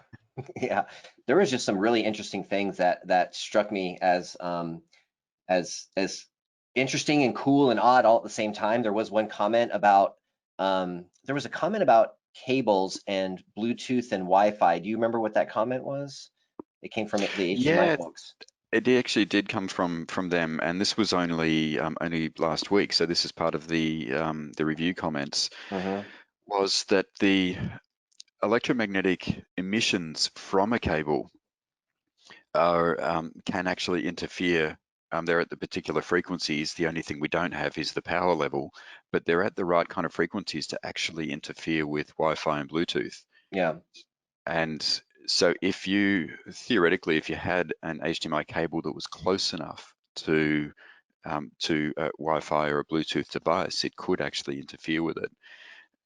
Yeah. There was just some really interesting things that struck me as interesting and cool and odd all at the same time. There was one comment about there was a comment about cables and Bluetooth and Wi-Fi. Do you remember what that comment was? It came from the HDMI Yeah, folks. it actually did come from them, and this was only last week. So this is part of the review comments, Mm-hmm. was that the electromagnetic emissions from a cable can actually interfere. They're at the particular frequencies. The only thing we don't have is the power level, but they're at the right kind of frequencies to actually interfere with Wi-Fi and Bluetooth. Yeah. And so if you theoretically, if you had an HDMI cable that was close enough to a Wi-Fi or a Bluetooth device, it could actually interfere with it.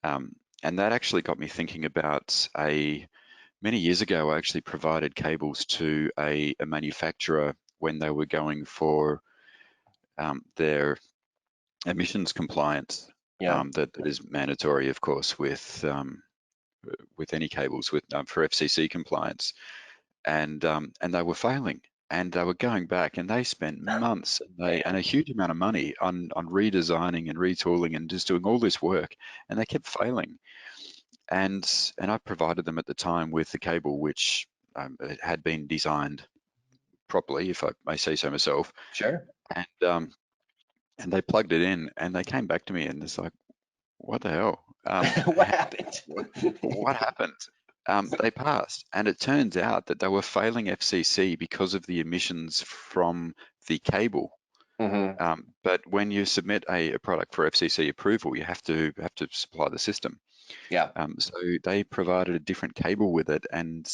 And that actually got me thinking about many years ago, I actually provided cables to a manufacturer when they were going for their emissions compliance. Yeah. That is mandatory, of course, with any cables for FCC compliance, and they were failing, and they were going back, and they spent months and Man. a huge amount of money on redesigning and retooling and just doing all this work, and they kept failing. And I provided them at the time with the cable, which it had been designed properly, if I may say so myself, Sure. and they plugged it in, and they came back to me, and it's like, what the hell? What happened? What happened? They passed, and it turns out that they were failing FCC because of the emissions from the cable. Mm-hmm. But when you submit a product for FCC approval, you have to supply the system. Yeah. So they provided a different cable with it, and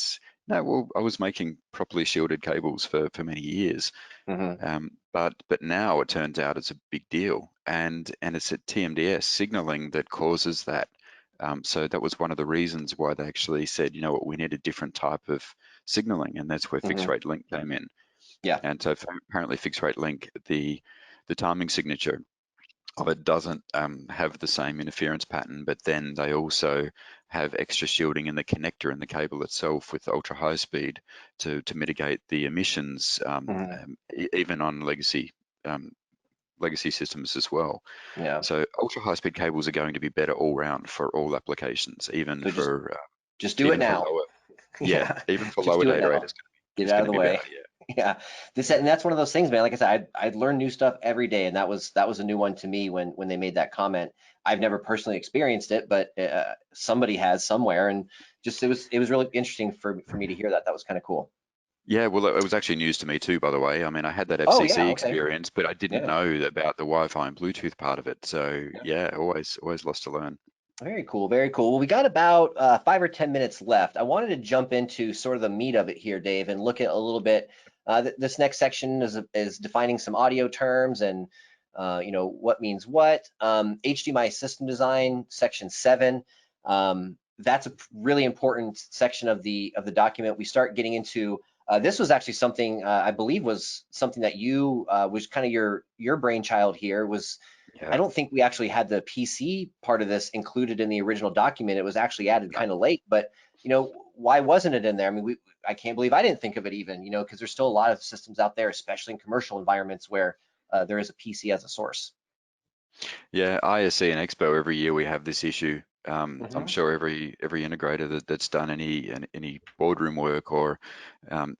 no, well, I was making properly shielded cables for many years, Mm-hmm. but now it turns out it's a big deal, and it's at TMDS signaling that causes that. So that was one of the reasons why they actually said, you know what, we need a different type of signaling, and that's where fixed Mm-hmm. rate link came in. Yeah. And so apparently fixed rate link, the timing signature of it doesn't have the same interference pattern, but then they also have extra shielding in the connector and the cable itself with ultra high speed to mitigate the emissions, Mm-hmm. even on legacy systems as well. Yeah. So ultra high speed cables are going to be better all round for all applications, even So for just do it now. lower, Yeah. even for Just lower do it data rate, now. Get it's it out going of to the be better. way. Yeah. Yeah, and that's one of those things, man. Like I said, I'd learn new stuff every day, and that was a new one to me when they made that comment. I've never personally experienced it, but somebody has somewhere, and just it was really interesting for me to hear that. That was kind of cool. Yeah, well, it was actually news to me too, by the way. I mean, I had that Oh yeah, FCC okay, experience, but I didn't yeah. know about the Wi-Fi and Bluetooth part of it. So yeah, always lots to learn. Very cool, very cool. Well, we got about 5 or 10 minutes left. I wanted to jump into sort of the meat of it here, Dave, and look at a little bit. This next section is defining some audio terms and what means what. HDMI system design, section 7. That's a really important section of the document. We start getting into this was actually something I believe was something that you was kind of your brainchild here was I Yeah. don't think we actually had the PC part of this included in the original document. It was actually added No. kind of late, but why wasn't it in there? I mean, I can't believe I didn't think of it even, because there's still a lot of systems out there, especially in commercial environments where there is a PC as a source. Yeah, ISE and Expo every year we have this issue. I'm Hmm. sure every integrator that's done any boardroom work or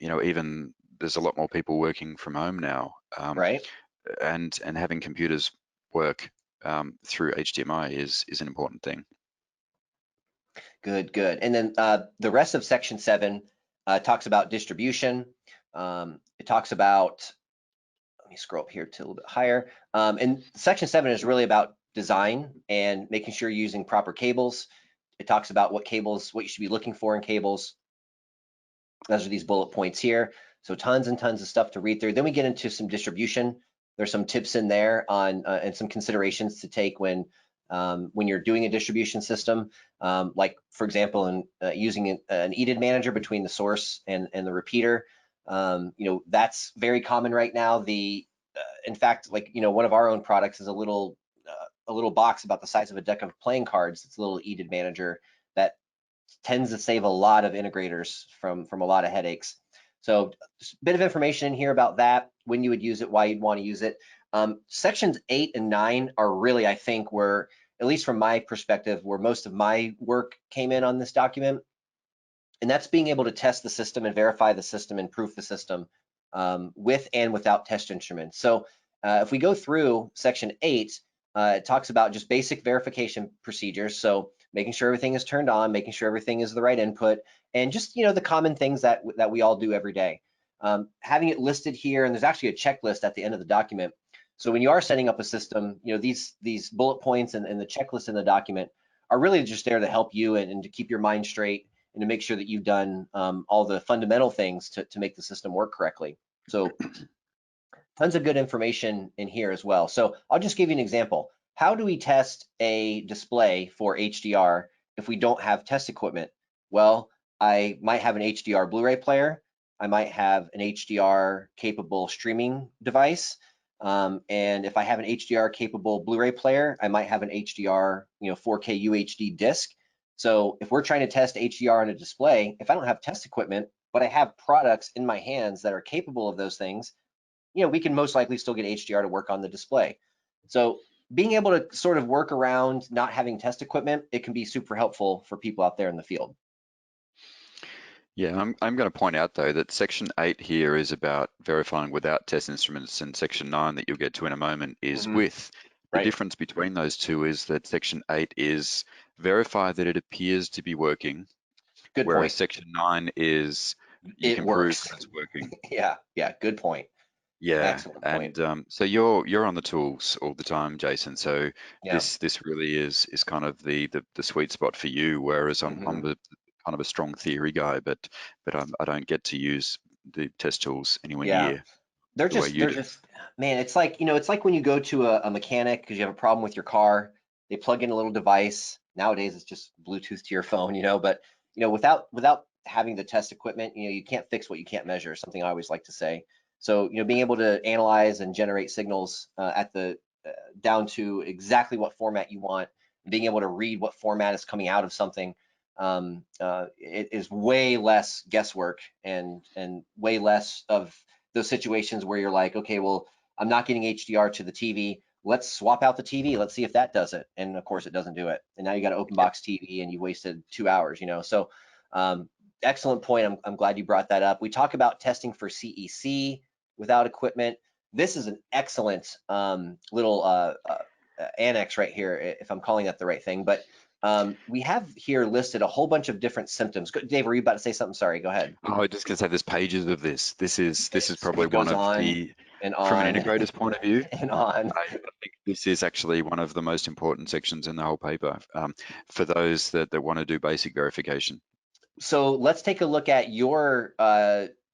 even there's a lot more people working from home now, Right? and having computers work through HDMI is an important thing. Good, good. And then the rest of section 7 talks about distribution. It talks about, let me scroll up here to a little bit higher. And section 7 is really about design and making sure you're using proper cables. It talks about what you should be looking for in cables. Those are these bullet points here. So tons and tons of stuff to read through. Then we get into some distribution. There's some tips in there on and some considerations to take when you're doing a distribution system. Like for example, in using an EDID manager between the source and the repeater. That's very common right now. In fact, like one of our own products is a little box about the size of a deck of playing cards. It's a little EDID manager that tends to save a lot of integrators from a lot of headaches. So just a bit of information in here about that, when you would use it, why you'd want to use it. Sections 8 and 9 are really, I think, where, at least from my perspective, where most of my work came in on this document. And that's being able to test the system and verify the system and proof the system with and without test instruments. So if we go through section 8, it talks about just basic verification procedures. So making sure everything is turned on, making sure everything is the right input, and just the common things that we all do every day. Having it listed here, and there's actually a checklist at the end of the document. So when you are setting up a system, these bullet points and the checklist in the document are really just there to help you and to keep your mind straight and to make sure that you've done all the fundamental things to make the system work correctly. So tons of good information in here as well. So I'll just give you an example. How do we test a display for HDR if we don't have test equipment? Well, I might have an HDR Blu-ray player. I might have an HDR capable streaming device. And if I have an HDR capable Blu-ray player, I might have an HDR 4K UHD disc. So if we're trying to test HDR on a display, if I don't have test equipment, but I have products in my hands that are capable of those things, we can most likely still get HDR to work on the display. So being able to sort of work around not having test equipment, it can be super helpful for people out there in the field. Yeah, I'm going to point out though that section 8 here is about verifying without test instruments, and section 9 that you'll get to in a moment is Hmm. with. The Right. difference between those two is that section 8 is verify that it appears to be working, Good whereas point. section 9 is you It can prove works. that it's working. Yeah, yeah, good point. Yeah, Excellent point. and so you're on the tools all the time, Jason. So Yeah. this really is kind of the sweet spot for you. Whereas I'm Hmm. the kind of a strong theory guy, but I don't get to use the test tools anywhere Yeah. near They're the way just you they're do. just man, it's like when you go to a mechanic because you have a problem with your car, they plug in a little device. Nowadays it's just Bluetooth to your phone, but without having the test equipment, you can't fix what you can't measure, something I always like to say. So, being able to analyze and generate signals at the down to exactly what format you want, being able to read what format is coming out of something, it is way less guesswork and way less of those situations where you're like, okay, well, I'm not getting HDR to the TV. Let's swap out the TV. Let's see if that does it. And of course, it doesn't do it. And now you got an open Yeah. box TV, and you wasted 2 hours. So excellent point. I'm glad you brought that up. We talk about testing for CEC without equipment. This is an excellent little annex right here, if I'm calling that the right thing. But we have here listed a whole bunch of different symptoms. Dave, were you about to say something? Sorry, go ahead. Oh, I was just gonna say there's pages of this. This is probably It one goes of on the, and from an on integrator's point of view, and on. I think this is actually one of the most important sections in the whole paper for those that want to do basic verification. So let's take a look at your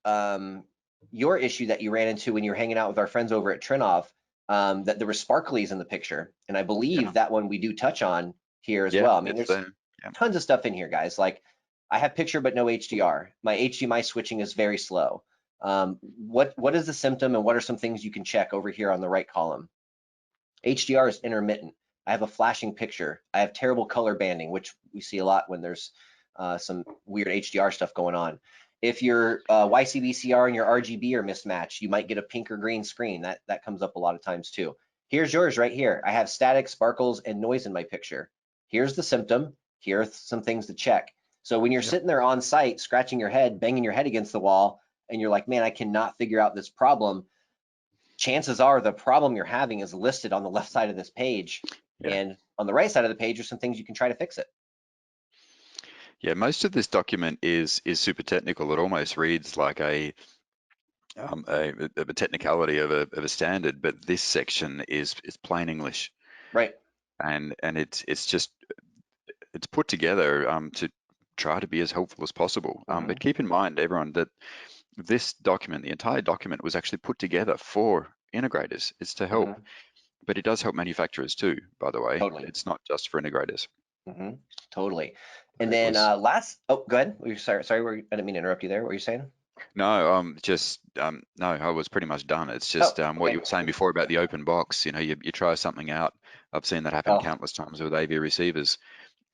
issue that you ran into when you were hanging out with our friends over at Trinov, that there were sparklies in the picture. And I believe Yeah, that one we do touch on here as yeah, well. I mean, it's there's there. Yeah, tons of stuff in here, guys. Like I have picture but no HDR. My HDMI switching is very slow. What is the symptom and what are some things you can check over here on the right column? HDR is intermittent. I have a flashing picture. I have terrible color banding, which we see a lot when there's some weird HDR stuff going on. If your YCBCR and your RGB are mismatched, you might get a pink or green screen. That comes up a lot of times too. Here's yours right here. I have static, sparkles, and noise in my picture. Here's the symptom. Here are some things to check. So when you're yeah, sitting there on site, scratching your head, banging your head against the wall, and you're like, man, I cannot figure out this problem, chances are the problem you're having is listed on the left side of this page. yeah. And on the right side of the page are some things you can try to fix it. Yeah, most of this document is super technical. It almost reads like a technicality of a standard, but this section is plain English, Right. and it's just it's put together to try to be as helpful as possible. Mm-hmm. But keep in mind, everyone, that this document, the entire document, was actually put together for integrators. It's to help, Mm-hmm. but it does help manufacturers too, by the way. Totally. It's not just for integrators. Mm-hmm. Totally. And It then was oh, go ahead. Sorry, I didn't mean to interrupt you there. What were you saying? no, no, I was pretty much done. It's Oh, just what okay. you were saying before about the open box. You know, you try something out. I've seen that happen Oh, countless times with AV receivers.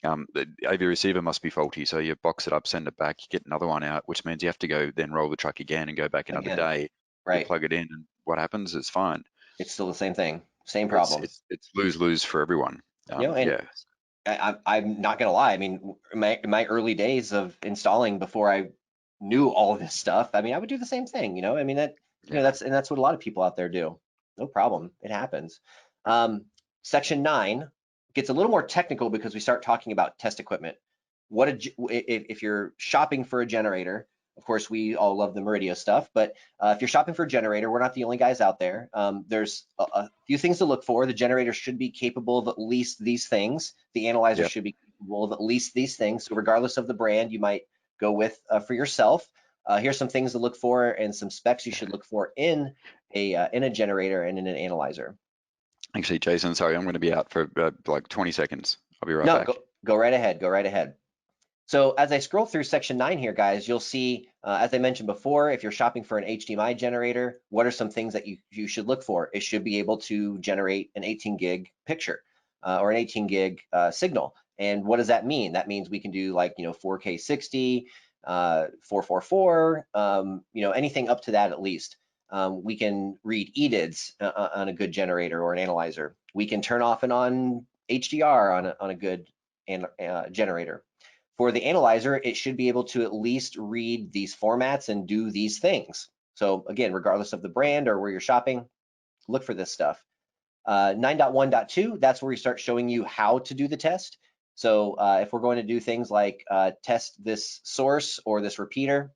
The AV receiver must be faulty, so you box it up, send it back, you get another one out, which means you have to go then roll the truck again and go back another again, day. You right. plug it in, and what happens? It's fine. It's still the same thing, same It's problem. it's lose-lose for everyone. And Yeah, I'm not gonna lie. I mean, in my early days of installing before I knew all this stuff, I mean, I would do the same thing. I mean yeah, that's what a lot of people out there do. No problem, it happens. Section 9 gets a little more technical because we start talking about test equipment. If you're shopping for a generator? Of course, we all love the Meridia stuff, but if you're shopping for a generator, we're not the only guys out there. There's a few things to look for. The generator should be capable of at least these things. The analyzer yeah. should be capable of at least these things. So regardless of the brand, you might go with for yourself. Here's some things to look for and some specs you should look for in a generator and in an analyzer. Actually, Jason, sorry, I'm going to be out for like 20 seconds. I'll be right No, back. go right ahead. Go right ahead. So as I scroll through section 9 here, guys, you'll see, as I mentioned before, if you're shopping for an HDMI generator, what are some things that you should look for? It should be able to generate an 18 gig picture or an 18 gig signal. And what does that mean? That means we can do like, 4K 60, 444, anything up to that at least. We can read EDIDs on a good generator or an analyzer. We can turn off and on HDR on a good generator. For the analyzer, it should be able to at least read these formats and do these things. So again, regardless of the brand or where you're shopping, look for this stuff. 9.1.2, that's where we start showing you how to do the test. So if we're going to do things like test this source or this repeater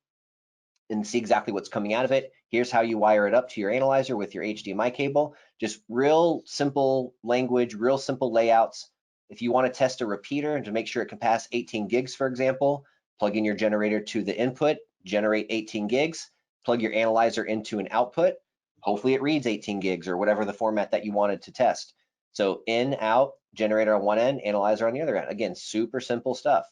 and see exactly what's coming out of it, here's how you wire it up to your analyzer with your HDMI cable. Just real simple language, real simple layouts. If you want to test a repeater and to make sure it can pass 18 gigs, for example, plug in your generator to the input, generate 18 gigs, plug your analyzer into an output. Hopefully it reads 18 gigs or whatever the format that you wanted to test. So in, out, generator on one end, analyzer on the other end. Again, super simple stuff.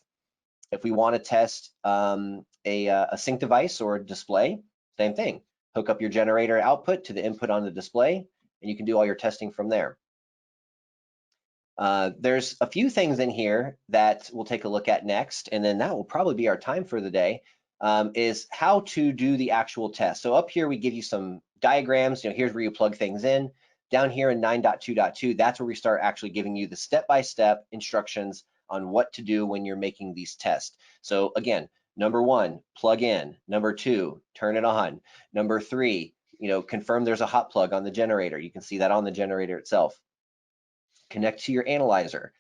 If we want to test a sync device or a display, same thing. Hook up your generator output to the input on the display, and you can do all your testing from there. There's a few things in here that we'll take a look at next, and then that will probably be our time for the day, is how to do the actual test. So up here, we give you some diagrams. Here's where you plug things in. Down here in 9.2.2, that's where we start actually giving you the step-by-step instructions on what to do when you're making these tests. So again, Number 1, plug in. Number 2, turn it on. Number 3, confirm there's a hot plug on the generator. You can see that on the generator itself. Connect to your analyzer,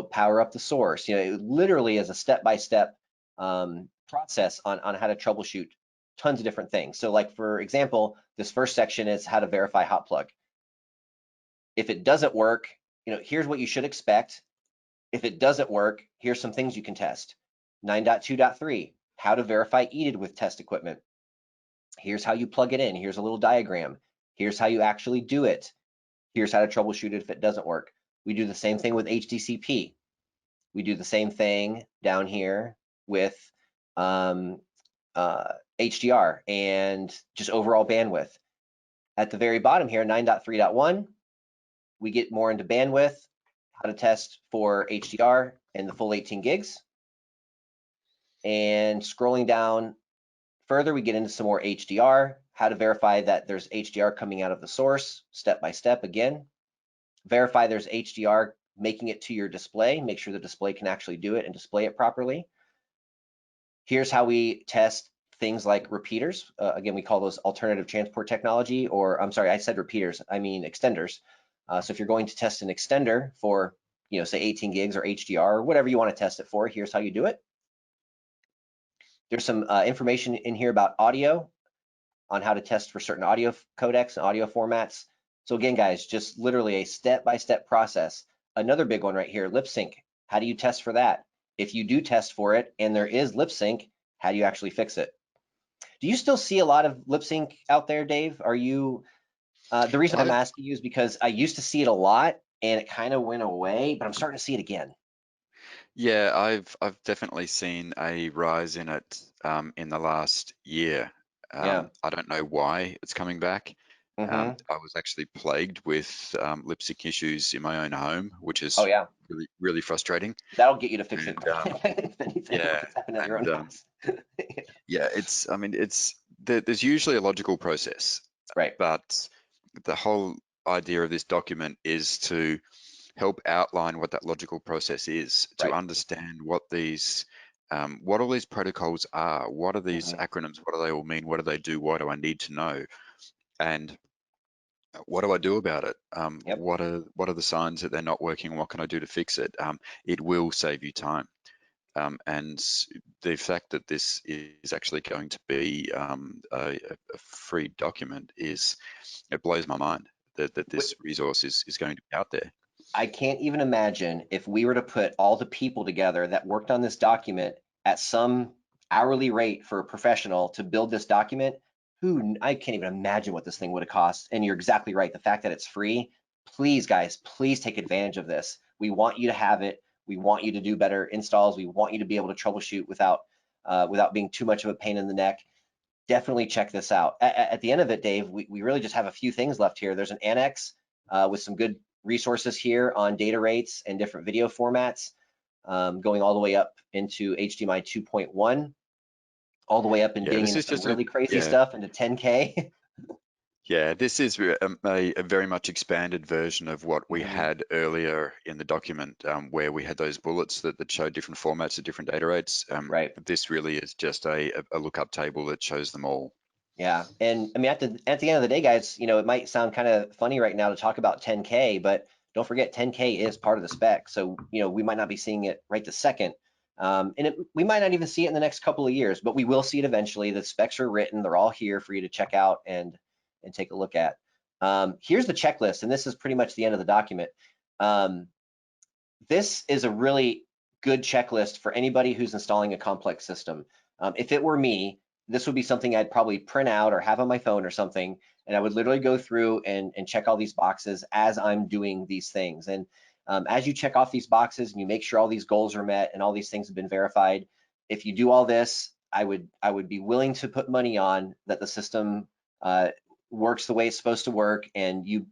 power up the source. It literally is a step-by-step process on how to troubleshoot tons of different things. So like, for example, this first section is how to verify hot plug. If it doesn't work, here's what you should expect. If it doesn't work, here's some things you can test. 9.2.3, how to verify EDID with test equipment. Here's how you plug it in. Here's a little diagram. Here's how you actually do it. Here's how to troubleshoot it if it doesn't work. We do the same thing with Hdcp. We do the same thing down here with HDR and just overall bandwidth. At the very bottom here, 9.3.1, we get more into bandwidth, how to test for HDR and the full 18 gigs. And scrolling down further, we get into some more HDR, how to verify that there's HDR coming out of the source, step by step again. Verify there's HDR making it to your display, make sure the display can actually do it and display it properly. Here's how we test things like repeaters. Again, we call those alternative transport technology, or I'm sorry, I said repeaters, I mean extenders. So if you're going to test an extender for, say 18 gigs or HDR or whatever you want to test it for, here's how you do it. There's some information in here about audio, on how to test for certain audio codecs and audio formats. So again, guys, just literally a step-by-step process. Another big one right here, lip sync. How do you test for that? If you do test for it and there is lip sync, how do you actually fix it? Do you still see a lot of lip sync out there, Dave? Are you, the reason I'm asking you is because I used to see it a lot and it kind of went away, but I'm starting to see it again. Yeah, I've definitely seen a rise in it in the last year. Yeah. I don't know why it's coming back. Mm-hmm. I was actually plagued with lip sync issues in my own home, which Oh is yeah. really, really frustrating. That'll get you to fix it And if anything, yeah, if it's happened at your own and house. yeah, I mean, there's usually a logical process, Right. but the whole idea of this document is to help outline what that logical process is, to Right. understand what all these protocols are, what are these Mm-hmm. acronyms, what do they all mean, what do they do, why do I need to know, and what do I do about it? Yep. What are the signs that they're not working, and what can I do to fix it? It will save you time. And the fact that this is actually going to be a free document it blows my mind that this resource is going to be out there. I can't even imagine if we were to put all the people together that worked on this document at some hourly rate for a professional to build this document. I can't even imagine what this thing would have cost. And you're exactly right. The fact that it's free, please, guys, please take advantage of this. We want you to have it. We want you to do better installs. We want you to be able to troubleshoot without being too much of a pain in the neck. Definitely check this out. At the end of it, Dave, we really just have a few things left here. There's an annex with some good resources here on data rates and different video formats, going all the way up into HDMI 2.1, all the way up and Yeah, getting this into is some just a really crazy yeah. stuff into 10K. Yeah, this is a very much expanded version of what we Mhm. had earlier in the document, where we had those bullets that showed different formats at different data rates. Right. This really is just a lookup table that shows them all. Yeah, and I mean at the end of the day, guys, it might sound kind of funny right now to talk about 10K, but don't forget 10K is part of the spec. So we might not be seeing it right this second, and we might not even see it in the next couple of years, but we will see it eventually. The specs are written; they're all here for you to check out and take a look at. Here's the checklist, and this is pretty much the end of the document. This is a really good checklist for anybody who's installing a complex system. If it were me, this would be something I'd probably print out or have on my phone or something, and I would literally go through and check all these boxes as I'm doing these things. And as you check off these boxes and you make sure all these goals are met and all these things have been verified, if you do all this, I would be willing to put money on that the system works the way it's supposed to work, and you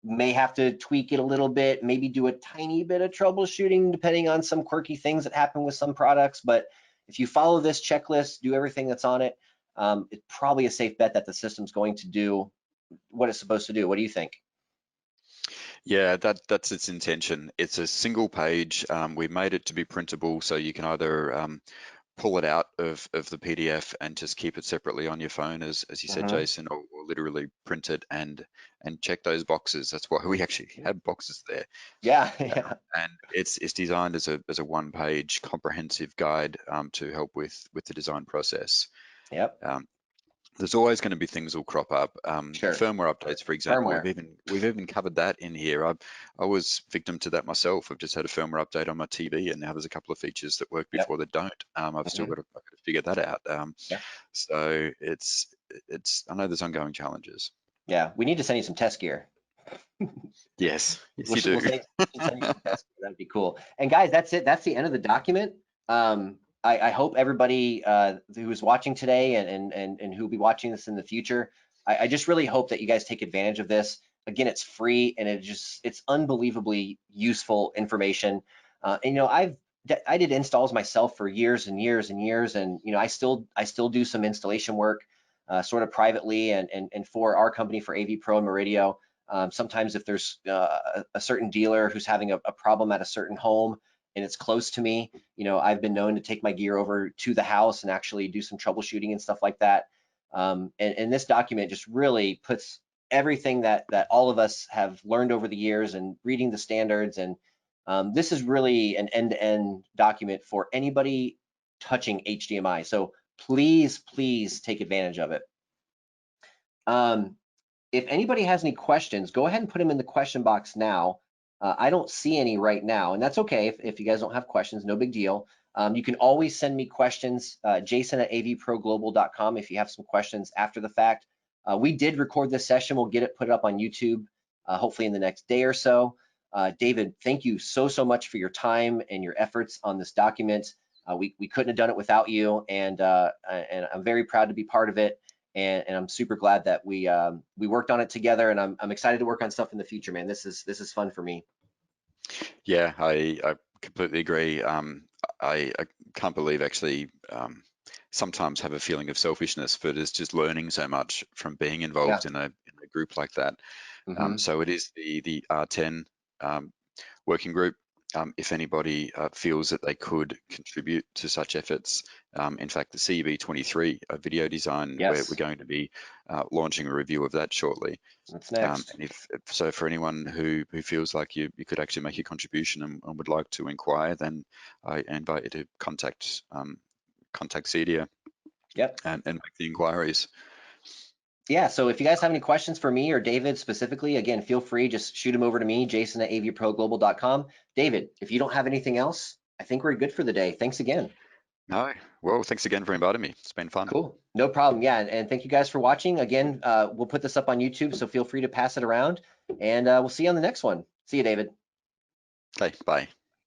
may have to tweak it a little bit, maybe do a tiny bit of troubleshooting depending on some quirky things that happen with some products. But if you follow this checklist, do everything that's on it, it's probably a safe bet that the system's going to do what it's supposed to do. What do you think? Yeah, that's its intention. It's a single page. We made it to be printable, so you can either pull it out of the PDF and just keep it separately on your phone, as you said, Jason, or literally print it and check those boxes. That's why we actually have boxes there. Yeah, yeah. And it's designed as a one-page comprehensive guide to help with the design process. Yep. There's always going to be things will crop up. Sure. Firmware updates, for example, Firmware. we've even covered that in here. I was victim to that myself. I've just had a firmware update on my TV, and now there's a couple of features that work before that don't. I've still got to figure that out. Yeah. So it's I know there's ongoing challenges. Yeah, we need to send you some test gear. Yes, you do. We'll send you some test gear. That'd be cool. And guys, that's it. That's the end of the document. I hope everybody who's watching today and who'll be watching this in the future, I just really hope that you guys take advantage of this. Again, it's free and it's unbelievably useful information. And you know, I did installs myself for years and years and years, and you know, I still do some installation work sort of privately and for our company, for AVPro and Meridio. Sometimes if there's a certain dealer who's having a problem at a certain home and it's close to me, you know, I've been known to take my gear over to the house and actually do some troubleshooting and stuff like that. And this document just really puts everything that all of us have learned over the years and reading the standards. And this is really an end-to-end document for anybody touching HDMI. So please, please take advantage of it. If anybody has any questions, go ahead and put them in the question box now. I don't see any right now, and that's okay if you guys don't have questions, no big deal. You can always send me questions, Jason at avproglobal.com if you have some questions after the fact. We did record this session. We'll get it put up on YouTube, hopefully in the next day or so. David, thank you so much for your time and your efforts on this document. We couldn't have done it without you, and I'm very proud to be part of it. And I'm super glad that we worked on it together, and I'm excited to work on stuff in the future, man. This is fun for me. Yeah, I completely agree. I can't believe actually sometimes have a feeling of selfishness, but it's just learning so much from being involved in a group like that. So it is the R10 working group. If anybody feels that they could contribute to such efforts, in fact, the CEB 23 video design, we're going to be launching a review of that shortly. That's next. And so for anyone who feels like you could actually make a contribution and would like to inquire, then I invite you to contact CEDIA and make the inquiries. Yeah, so if you guys have any questions for me or David specifically, again, feel free, just shoot them over to me, Jason at avproglobal.com. David, if you don't have anything else, I think we're good for the day. Thanks again. No, well, thanks again for inviting me. It's been fun. Cool, no problem. Yeah, and thank you guys for watching. Again, we'll put this up on YouTube, so feel free to pass it around, and we'll see you on the next one. See you, David. Okay, bye.